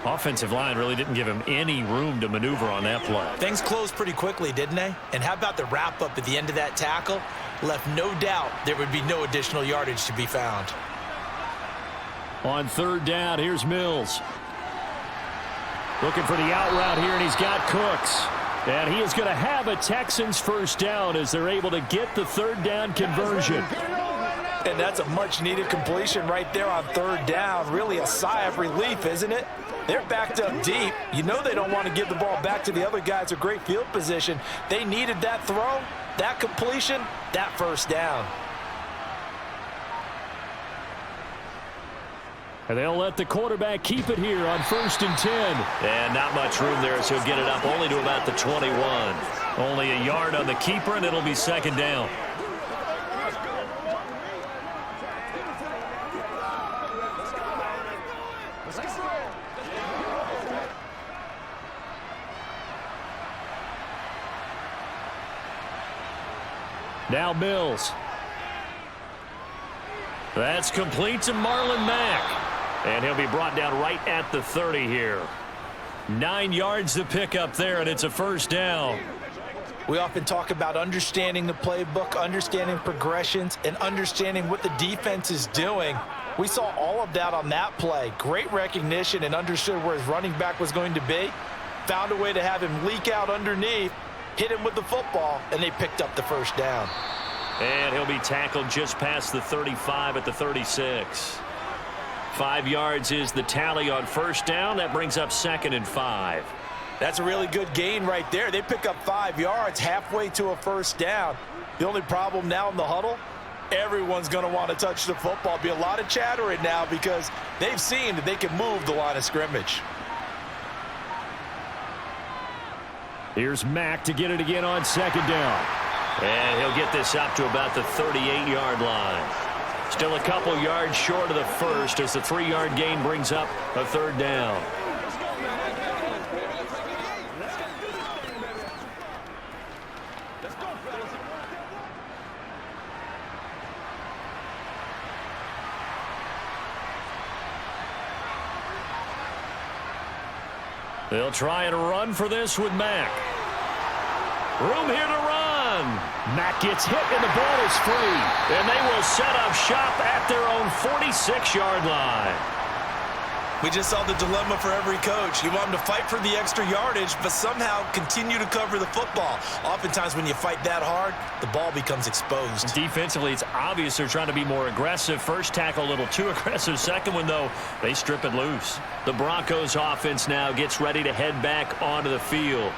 Offensive line really didn't give him any room to maneuver on that play. Things closed pretty quickly, didn't they? And how about the wrap-up at the end of that tackle? Left no doubt there would be no additional yardage to be found. On 3rd down, here's Mills. Looking for the out route here, and he's got Cooks. And he is going to have a Texans 1st down as they're able to get the 3rd down conversion. And that's a much-needed completion right there on 3rd down. Really a sigh of relief, isn't it? They're backed up deep. You know they don't want to give the ball back to the other guys in great field position. They needed that throw, that completion, that 1st down. And they'll let the quarterback keep it here on 1st and 10. And not much room there, so he'll get it up only to about the 21. Only a yard on the keeper, and it'll be 2nd down. Now Mills. That's complete to Marlon Mack. And he'll be brought down right at the 30 here. 9 yards to pick up there, and it's a 1st down. We often talk about understanding the playbook, understanding progressions, and understanding what the defense is doing. We saw all of that on that play. Great recognition and understood where his running back was going to be. Found a way to have him leak out underneath, hit him with the football, and they picked up the 1st down. And he'll be tackled just past the 35 at the 36. 5 yards is the tally on 1st down. That brings up 2nd and 5. That's a really good gain right there. They pick up 5 yards halfway to a first down. The only problem now in the huddle, everyone's going to want to touch the football. Be a lot of chattering now because they've seen that they can move the line of scrimmage. Here's Mack to get it again on second down. And he'll get this up to about the 38-yard line. Still a couple yards short of the first as the 3-yard gain brings up a third down. They'll try and run for this with Mack. Room here to run. Mack gets hit and the ball is free. And they will set up shop at their own 46-yard line. We just saw the dilemma for every coach. You want them to fight for the extra yardage, but somehow continue to cover the football. Oftentimes when you fight that hard, the ball becomes exposed. Defensively, it's obvious they're trying to be more aggressive. First tackle a little too aggressive. Second one, though, they strip it loose. The Broncos offense now gets ready to head back onto the field.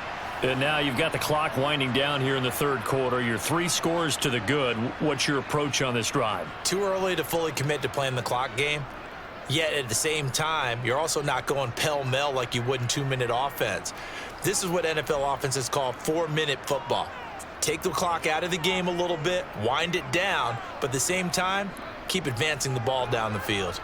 And now you've got the clock winding down here in the third quarter. You're 3 scores to the good. What's your approach on this drive? Too early to fully commit to playing the clock game. Yet at the same time, you're also not going pell-mell like you would in 2-minute offense. This is what NFL offenses call 4-minute football. Take the clock out of the game a little bit, wind it down, but at the same time, keep advancing the ball down the field.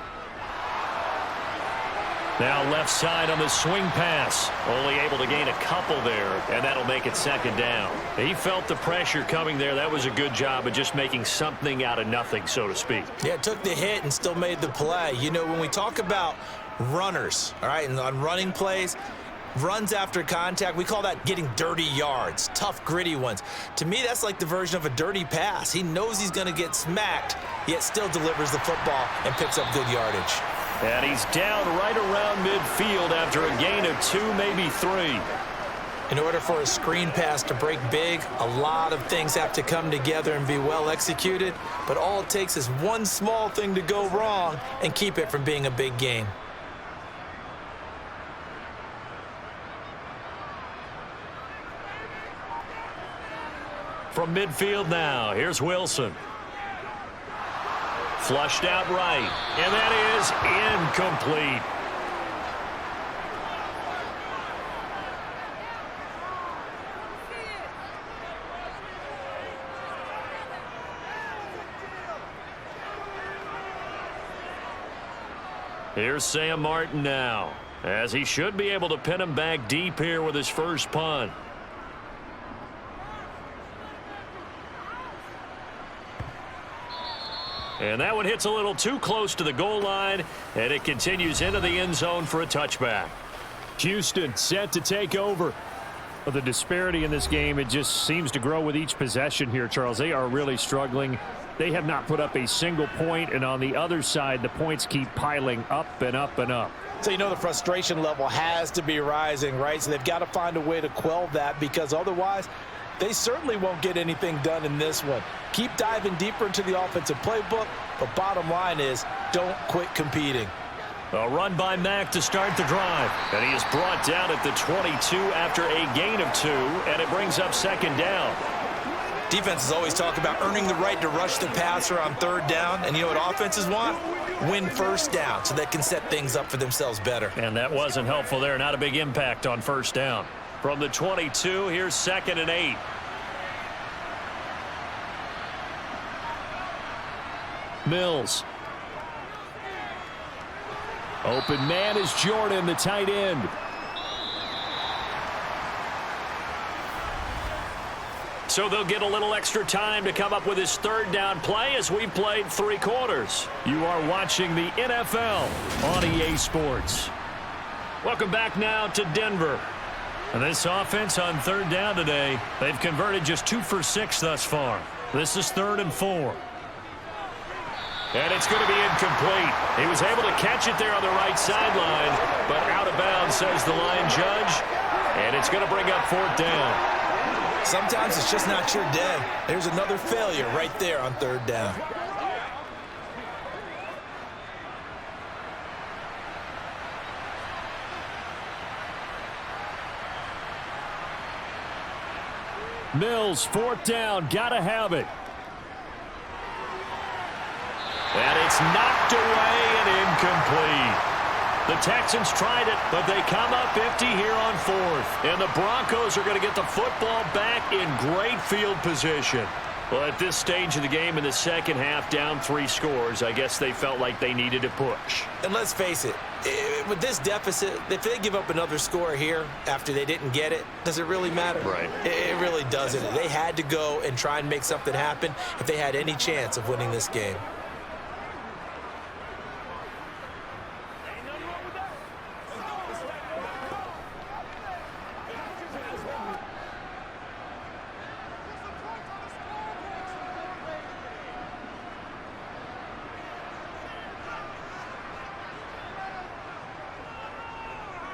Now left side on the swing pass. Only able to gain a couple there, and that'll make it second down. He felt the pressure coming there. That was a good job of just making something out of nothing, so to speak. Yeah, took the hit and still made the play. You know, when we talk about runners, all right, and on running plays, runs after contact, we call that getting dirty yards, tough, gritty ones. To me, that's like the version of a dirty pass. He knows he's going to get smacked, yet still delivers the football and picks up good yardage. And he's down right around midfield after a gain of 2, maybe 3. In order for a screen pass to break big, a lot of things have to come together and be well executed, but all it takes is one small thing to go wrong and keep it from being a big gain. From midfield now, here's Wilson. Flushed out right, and that is incomplete. Here's Sam Martin now, as he should be able to pin him back deep here with his first punt. And that one hits a little too close to the goal line, and it continues into the end zone for a touchback. Houston set to take over. The disparity in this game, it just seems to grow with each possession here, Charles. They are really struggling. They have not put up a single point, and on the other side, the points keep piling up and up and up. So you know the frustration level has to be rising, right? So they've got to find a way to quell that, because otherwise they certainly won't get anything done in this one. Keep diving deeper into the offensive playbook, but bottom line is don't quit competing. A run by Mack to start the drive, and he is brought down at the 22 after a gain of 2, and it brings up second down. Defenses always talk about earning the right to rush the passer on third down, and you know what offenses want? Win first down so they can set things up for themselves better. And that wasn't helpful there. Not a big impact on first down. From the 22, here's 2nd and 8. Mills. Open man is Jordan, the tight end. So they'll get a little extra time to come up with his third down play as we've played 3 quarters. You are watching the NFL on EA Sports. Welcome back now to Denver. And this offense on third down today, they've converted just 2 for 6 thus far. This is 3rd and 4. And it's going to be incomplete. He was able to catch it there on the right sideline, but out of bounds, says the line judge. And it's going to bring up 4th down. Sometimes it's just not your day. There's another failure right there on third down. Mills, fourth down, gotta have it. And it's knocked away and incomplete. The Texans tried it, but they come up empty here on fourth. And the Broncos are going to get the football back in great field position. Well, at this stage of the game in the second half, down 3 scores, I guess they felt like they needed to push. And let's face it, with this deficit, if they give up another score here after they didn't get it, does it really matter? Right. It really doesn't. They had to go and try and make something happen if they had any chance of winning this game.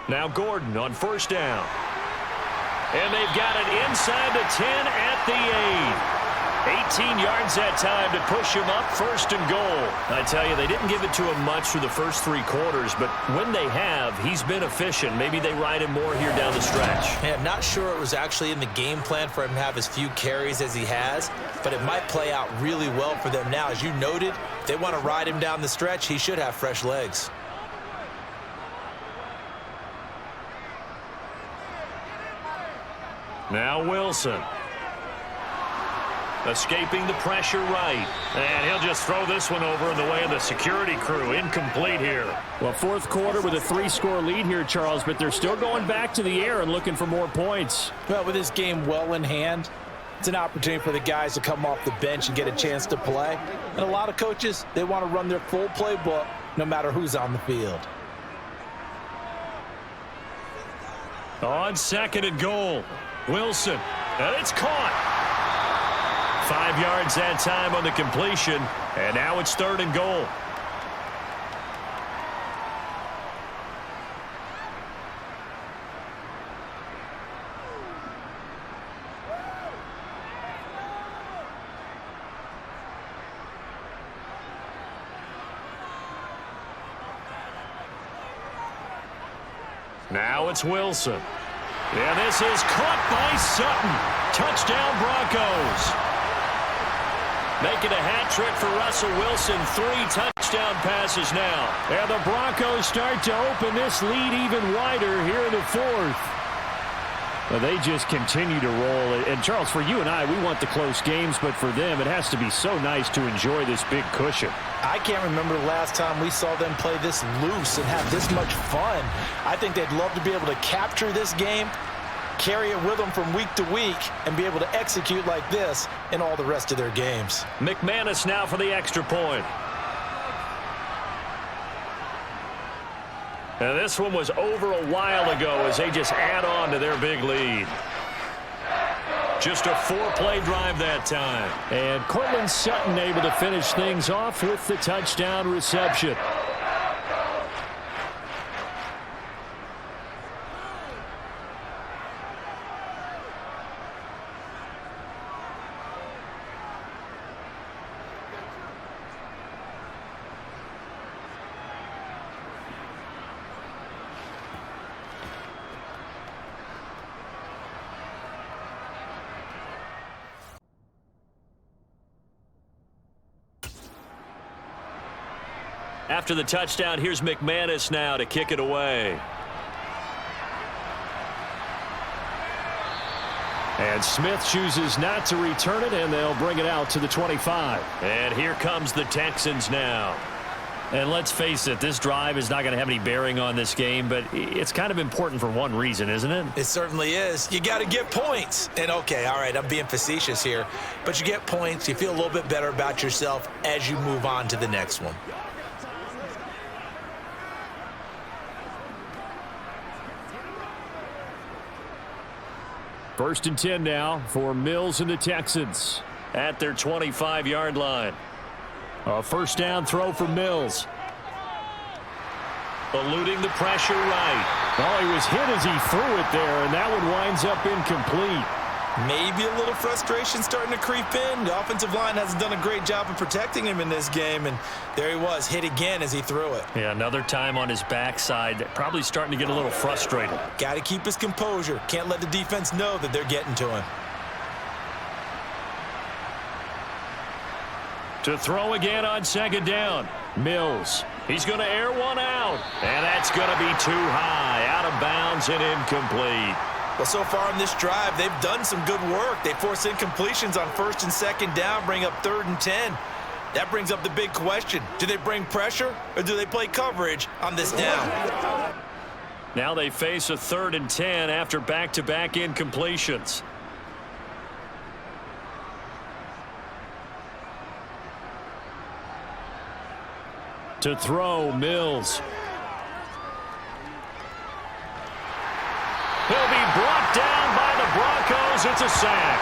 Now Gordon on first down. And they've got it inside the 10 at the 8. 18 yards that time to push him up, first and goal. I tell you, they didn't give it to him much through the first 3 quarters, but when they have, he's been efficient. Maybe they ride him more here down the stretch. Man, I'm not sure it was actually in the game plan for him to have as few carries as he has, but it might play out really well for them now. As you noted, if they want to ride him down the stretch, he should have fresh legs. Now Wilson. Escaping the pressure right. And he'll just throw this one over in the way of the security crew. Incomplete here. Well, fourth quarter with a 3-score lead here, Charles, but they're still going back to the air and looking for more points. Well, with this game well in hand, it's an opportunity for the guys to come off the bench and get a chance to play. And a lot of coaches, they want to run their full playbook no matter who's on the field. On second and goal. Wilson, and it's caught. 5 yards that time on the completion, and now it's third and goal. Now it's Wilson. Yeah, this is caught by Sutton. Touchdown, Broncos. Making a hat trick for Russell Wilson. 3 touchdown passes now. And the Broncos start to open this lead even wider here in the fourth. Well, they just continue to roll. And, Charles, for you and I, we want the close games, but for them, it has to be so nice to enjoy this big cushion. I can't remember the last time we saw them play this loose and have this much fun. I think they'd love to be able to capture this game, carry it with them from week to week, and be able to execute like this in all the rest of their games. McManus now for the extra point. And this one was over a while ago as they just add on to their big lead. Just a 4-play drive that time. And Cortland Sutton able to finish things off with the touchdown reception. After the touchdown, here's McManus now to kick it away. And Smith chooses not to return it, and they'll bring it out to the 25. And here comes the Texans now. And let's face it, this drive is not going to have any bearing on this game, but it's kind of important for one reason, isn't it? It certainly is. You got to get points. And, okay, all right, I'm being facetious here, but you get points, you feel a little bit better about yourself as you move on to the next one. First and 10 now for Mills and the Texans at their 25-yard line. A first down throw for Mills. Eluding the pressure right. Oh, he was hit as he threw it there, and that one winds up incomplete. Maybe a little frustration starting to creep in. The offensive line hasn't done a great job of protecting him in this game, and there he was, hit again as he threw it. Yeah, another time on his backside, probably starting to get a little frustrated. Got to keep his composure. Can't let the defense know that they're getting to him. To throw again on second down. Mills. He's going to air one out. And that's going to be too high. Out of bounds and incomplete. Well, so far in this drive, they've done some good work. They force incompletions on first and second down, bring up 3rd and 10. That brings up the big question. Do they bring pressure or do they play coverage on this down? Now they face a 3rd and 10 after back-to-back incompletions. To throw, Mills. He'll be brought down by the Broncos. It's a sack.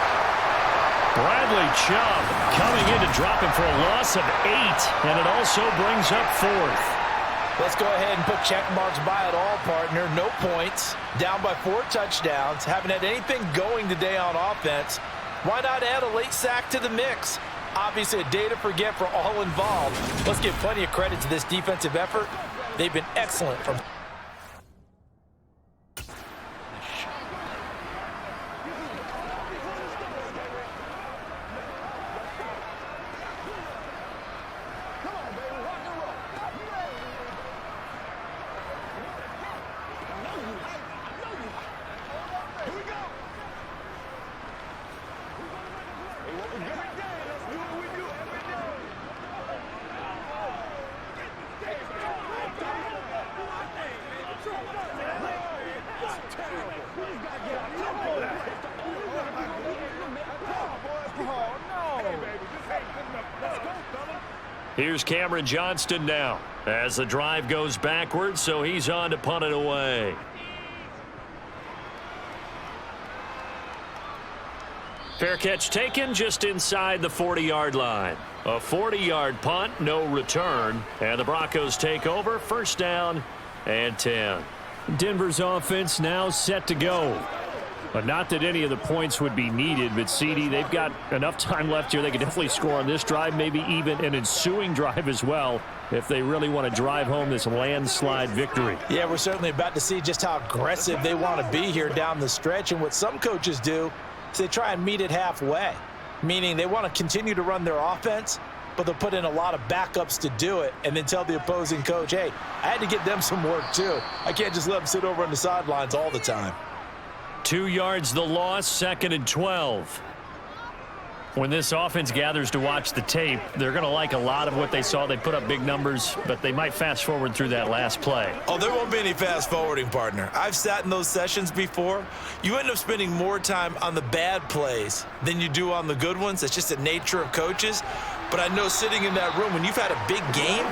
Bradley Chubb coming in to drop him for a loss of 8, and it also brings up 4th. Let's go ahead and put check marks by it all, partner. No points. Down by 4 touchdowns. Haven't had anything going today on offense. Why not add a late sack to the mix? Obviously a day to forget for all involved. Let's give plenty of credit to this defensive effort. They've been excellent from... Here's Cameron Johnston now as the drive goes backwards, so he's on to punt it away. Fair catch taken just inside the 40-yard line. A 40-yard punt, no return, and the Broncos take over, 1st down and 10. Denver's offense now set to go. But not that any of the points would be needed, but CD, they've got enough time left here. They can definitely score on this drive, maybe even an ensuing drive as well, if they really want to drive home this landslide victory. Yeah, we're certainly about to see just how aggressive they want to be here down the stretch. And what some coaches do is they try and meet it halfway, meaning they want to continue to run their offense, but they'll put in a lot of backups to do it and then tell the opposing coach, hey, I had to get them some work too. I can't just let them sit over on the sidelines all the time. 2 yards the loss, 2nd and 12. When this offense gathers to watch the tape, they're going to like a lot of what they saw. They put up big numbers, but they might fast forward through that last play. Oh, there won't be any fast forwarding, partner. I've sat in those sessions before. You end up spending more time on the bad plays than you do on the good ones. That's just the nature of coaches. But I know sitting in that room, when you've had a big game,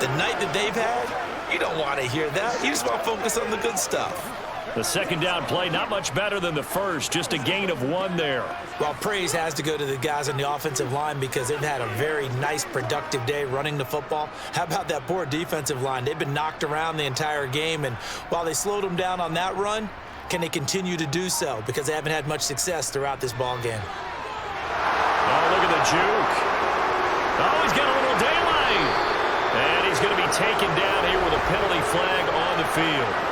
the night that they've had, you don't want to hear that. You just want to focus on the good stuff. The 2nd down play, not much better than the first, just a gain of 1 there. Well, praise has to go to the guys on the offensive line because they've had a very nice, productive day running the football. How about that poor defensive line? They've been knocked around the entire game, and while they slowed them down on that run, can they continue to do so? Because they haven't had much success throughout this ball game. Oh, look at the juke. Oh, he's got a little daylight. And he's going to be taken down here with a penalty flag on the field.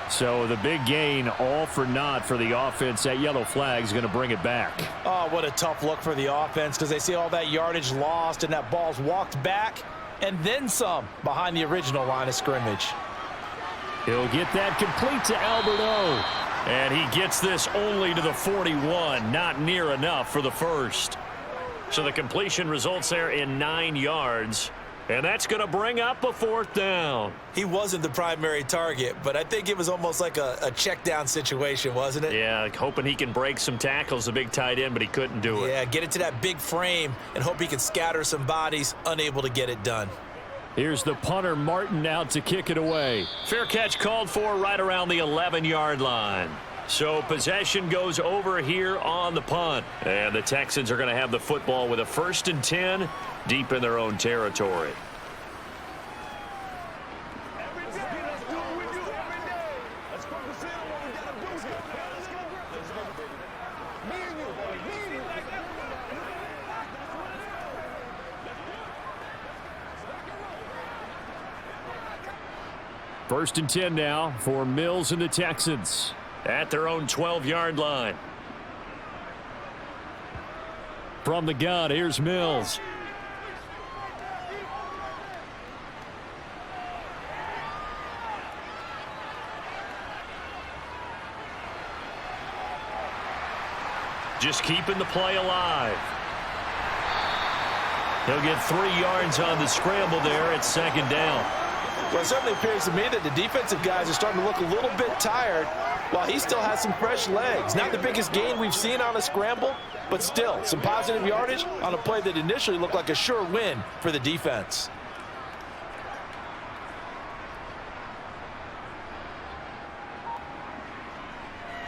So the big gain, all for naught for the offense. That yellow flag is going to bring it back. Oh, what a tough look for the offense because they see all that yardage lost and that ball's walked back and then some behind the original line of scrimmage. He'll get that complete to Alberto. And he gets this only to the 41. Not near enough for the first. So the completion results there in 9 yards. And that's going to bring up a 4th down. He wasn't the primary target, but I think it was almost like a check down situation, wasn't it? Yeah, hoping he can break some tackles, a big tight end, but he couldn't do it. Yeah, get it to that big frame and hope he can scatter some bodies, unable to get it done. Here's the punter, Martin, out to kick it away. Fair catch called for right around the 11-yard line. So possession goes over here on the punt. And the Texans are going to have the football with a 1st and 10 deep in their own territory. First and 10 now for Mills and the Texans. at their own 12-yard line. From the gun, here's Mills. Just keeping the play alive. He'll get 3 yards on the scramble there at second down. Well, it certainly appears to me that the defensive guys are starting to look a little bit tired while he still has some fresh legs. Not the biggest gain we've seen on a scramble, but still some positive yardage on a play that initially looked like a sure win for the defense.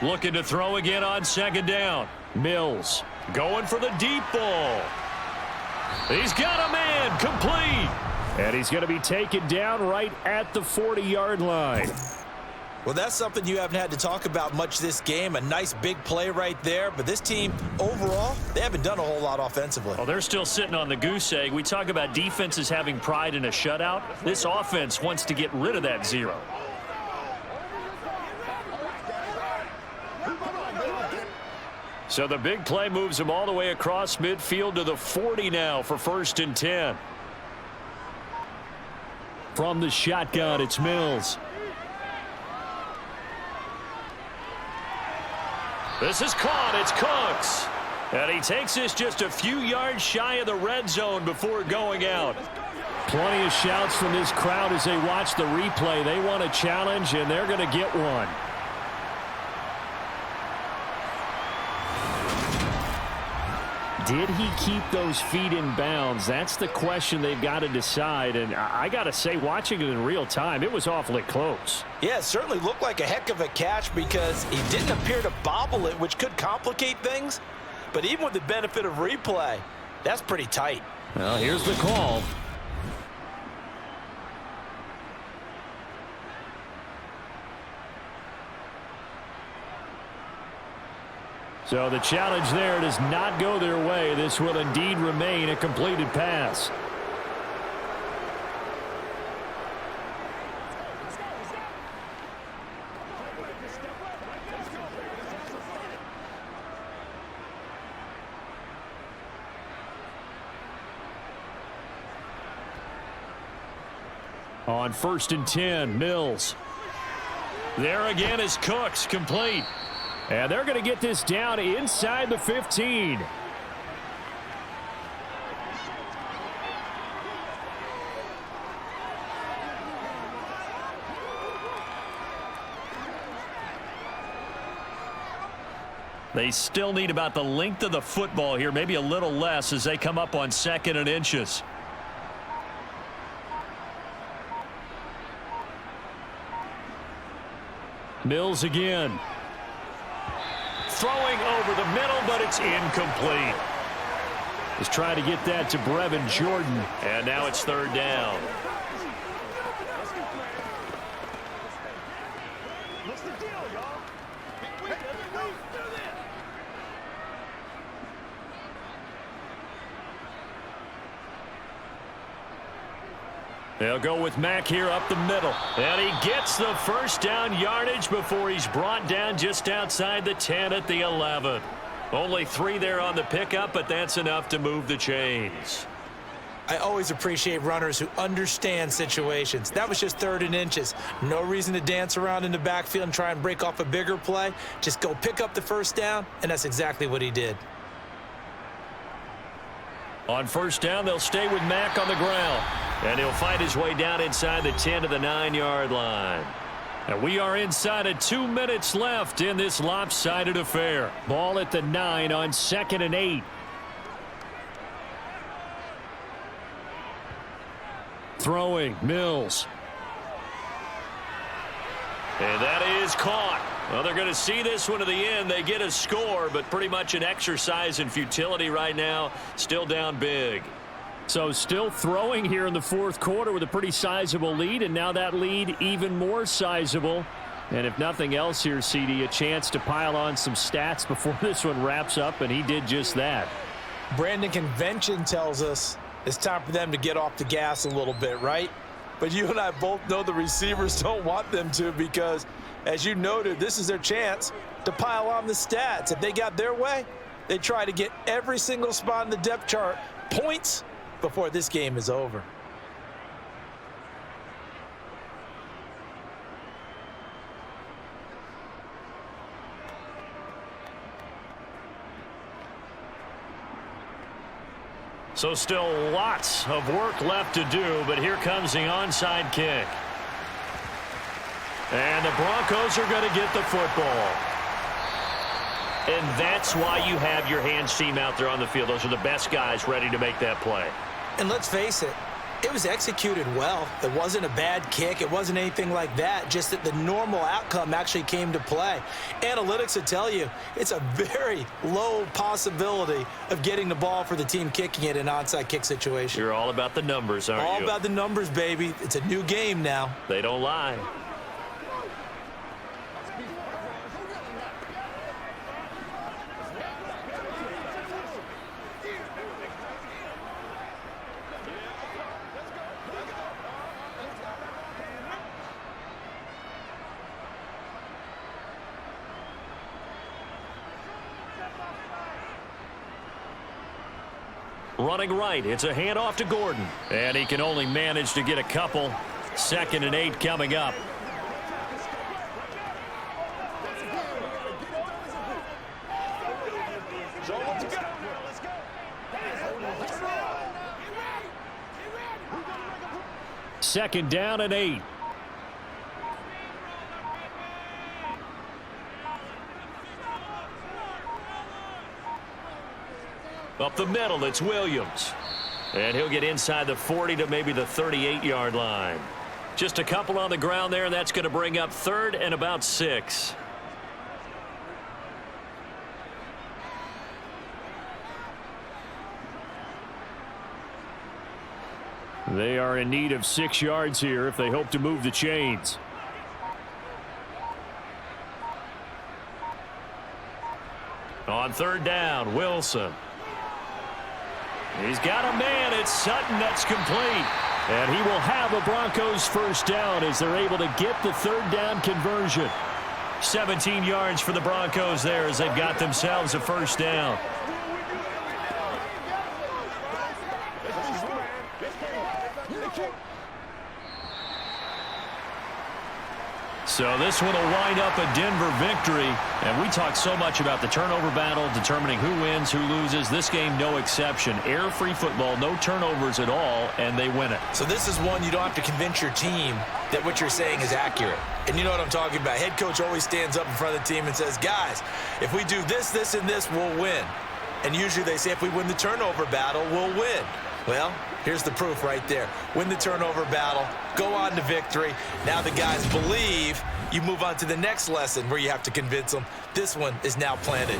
Looking to throw again on second down. Mills going for the deep ball. He's got a man, complete. And he's going to be taken down right at the 40-yard line. Well, that's something you haven't had to talk about much this game. A nice big play right there. But this team, overall, they haven't done a whole lot offensively. Well, they're still sitting on the goose egg. We talk about defenses having pride in a shutout. This offense wants to get rid of that 0. So the big play moves him all the way across midfield to the 40 now for 1st and 10. From the shotgun, it's Mills. This is caught. It's Cooks. And he takes this just a few yards shy of the red zone before going out. Plenty of shouts from this crowd as they watch the replay. They want a challenge, and they're going to get one. Did he keep those feet in bounds? That's the question they've got to decide. And I got to say, watching it in real time, it was awfully close. Yeah, it certainly looked like a heck of a catch because he didn't appear to bobble it, which could complicate things. But even with the benefit of replay, that's pretty tight. Well, here's the call. So the challenge there does not go their way. This will indeed remain a completed pass. On 1st and 10, Mills. There again is Cooks, complete. And they're going to get this down inside the 15. They still need about the length of the football here, maybe a little less as they come up on 2nd and inches. Mills again. Throwing over the middle, but it's incomplete. He's trying to get that to Brevin Jordan, and now it's 3rd down. What's the deal, y'all? They'll go with Mack here up the middle. And he gets the 1st down yardage before he's brought down just outside the 10 at the 11. Only 3 there on the pickup, but that's enough to move the chains. I always appreciate runners who understand situations. That was just 3rd and inches. No reason to dance around in the backfield and try and break off a bigger play. Just go pick up the 1st down, and that's exactly what he did. On 1st down, they'll stay with Mack on the ground. And he'll fight his way down inside the 10 to the 9-yard line. And we are inside of 2 minutes left in this lopsided affair. Ball at the 9 on 2nd and 8. Throwing, Mills. And that is caught. Well, they're going to see this one to the end. They get a score, but pretty much an exercise in futility right now. Still down big. So still throwing here in the 4th quarter with a pretty sizable lead, and now that lead even more sizable. And if nothing else here, CD, a chance to pile on some stats before this one wraps up, and he did just that. Brandon, convention tells us it's time for them to get off the gas a little bit, right? But you and I both know the receivers don't want them to because As you noted, this is their chance to pile on the stats. If they got their way, they try to get every single spot in the depth chart points before this game is over. So still lots of work left to do, but here comes the onside kick. And the Broncos are going to get the football. And that's why you have your hands team out there on the field. Those are the best guys ready to make that play. And let's face it, it was executed well. It wasn't a bad kick. It wasn't anything like that. Just that the normal outcome actually came to play. Analytics will tell you it's a very low possibility of getting the ball for the team kicking it in an onside kick situation. You're all about the numbers, aren't you? All about the numbers, baby. It's a new game now. They don't lie. Running right, it's a handoff to Gordon. And he can only manage to get a couple. 2nd and 8 coming up. So let's go. Let's go. 2nd down and 8. Up the middle, it's Williams. And he'll get inside the 40 to maybe the 38-yard line. Just a couple on the ground there, and that's going to bring up 3rd and about 6. They are in need of 6 yards here if they hope to move the chains. On 3rd down, Wilson. He's got a man. It's Sutton. That's complete. And he will have a Broncos first down as they're able to get the 3rd down conversion. 17 yards for the Broncos there as they've got themselves a first down. So this one will wind up a Denver victory. And we talk so much about the turnover battle, determining who wins, who loses. This game, no exception. Air-free football, no turnovers at all, and they win it. So this is one you don't have to convince your team that what you're saying is accurate. And you know what I'm talking about. Head coach always stands up in front of the team and says, guys, if we do this, this, and this, we'll win. And usually they say if we win the turnover battle, we'll win. Well, here's the proof right there. Win the turnover battle, go on to victory. Now the guys believe. You move on to the next lesson where you have to convince them. This one is now planted.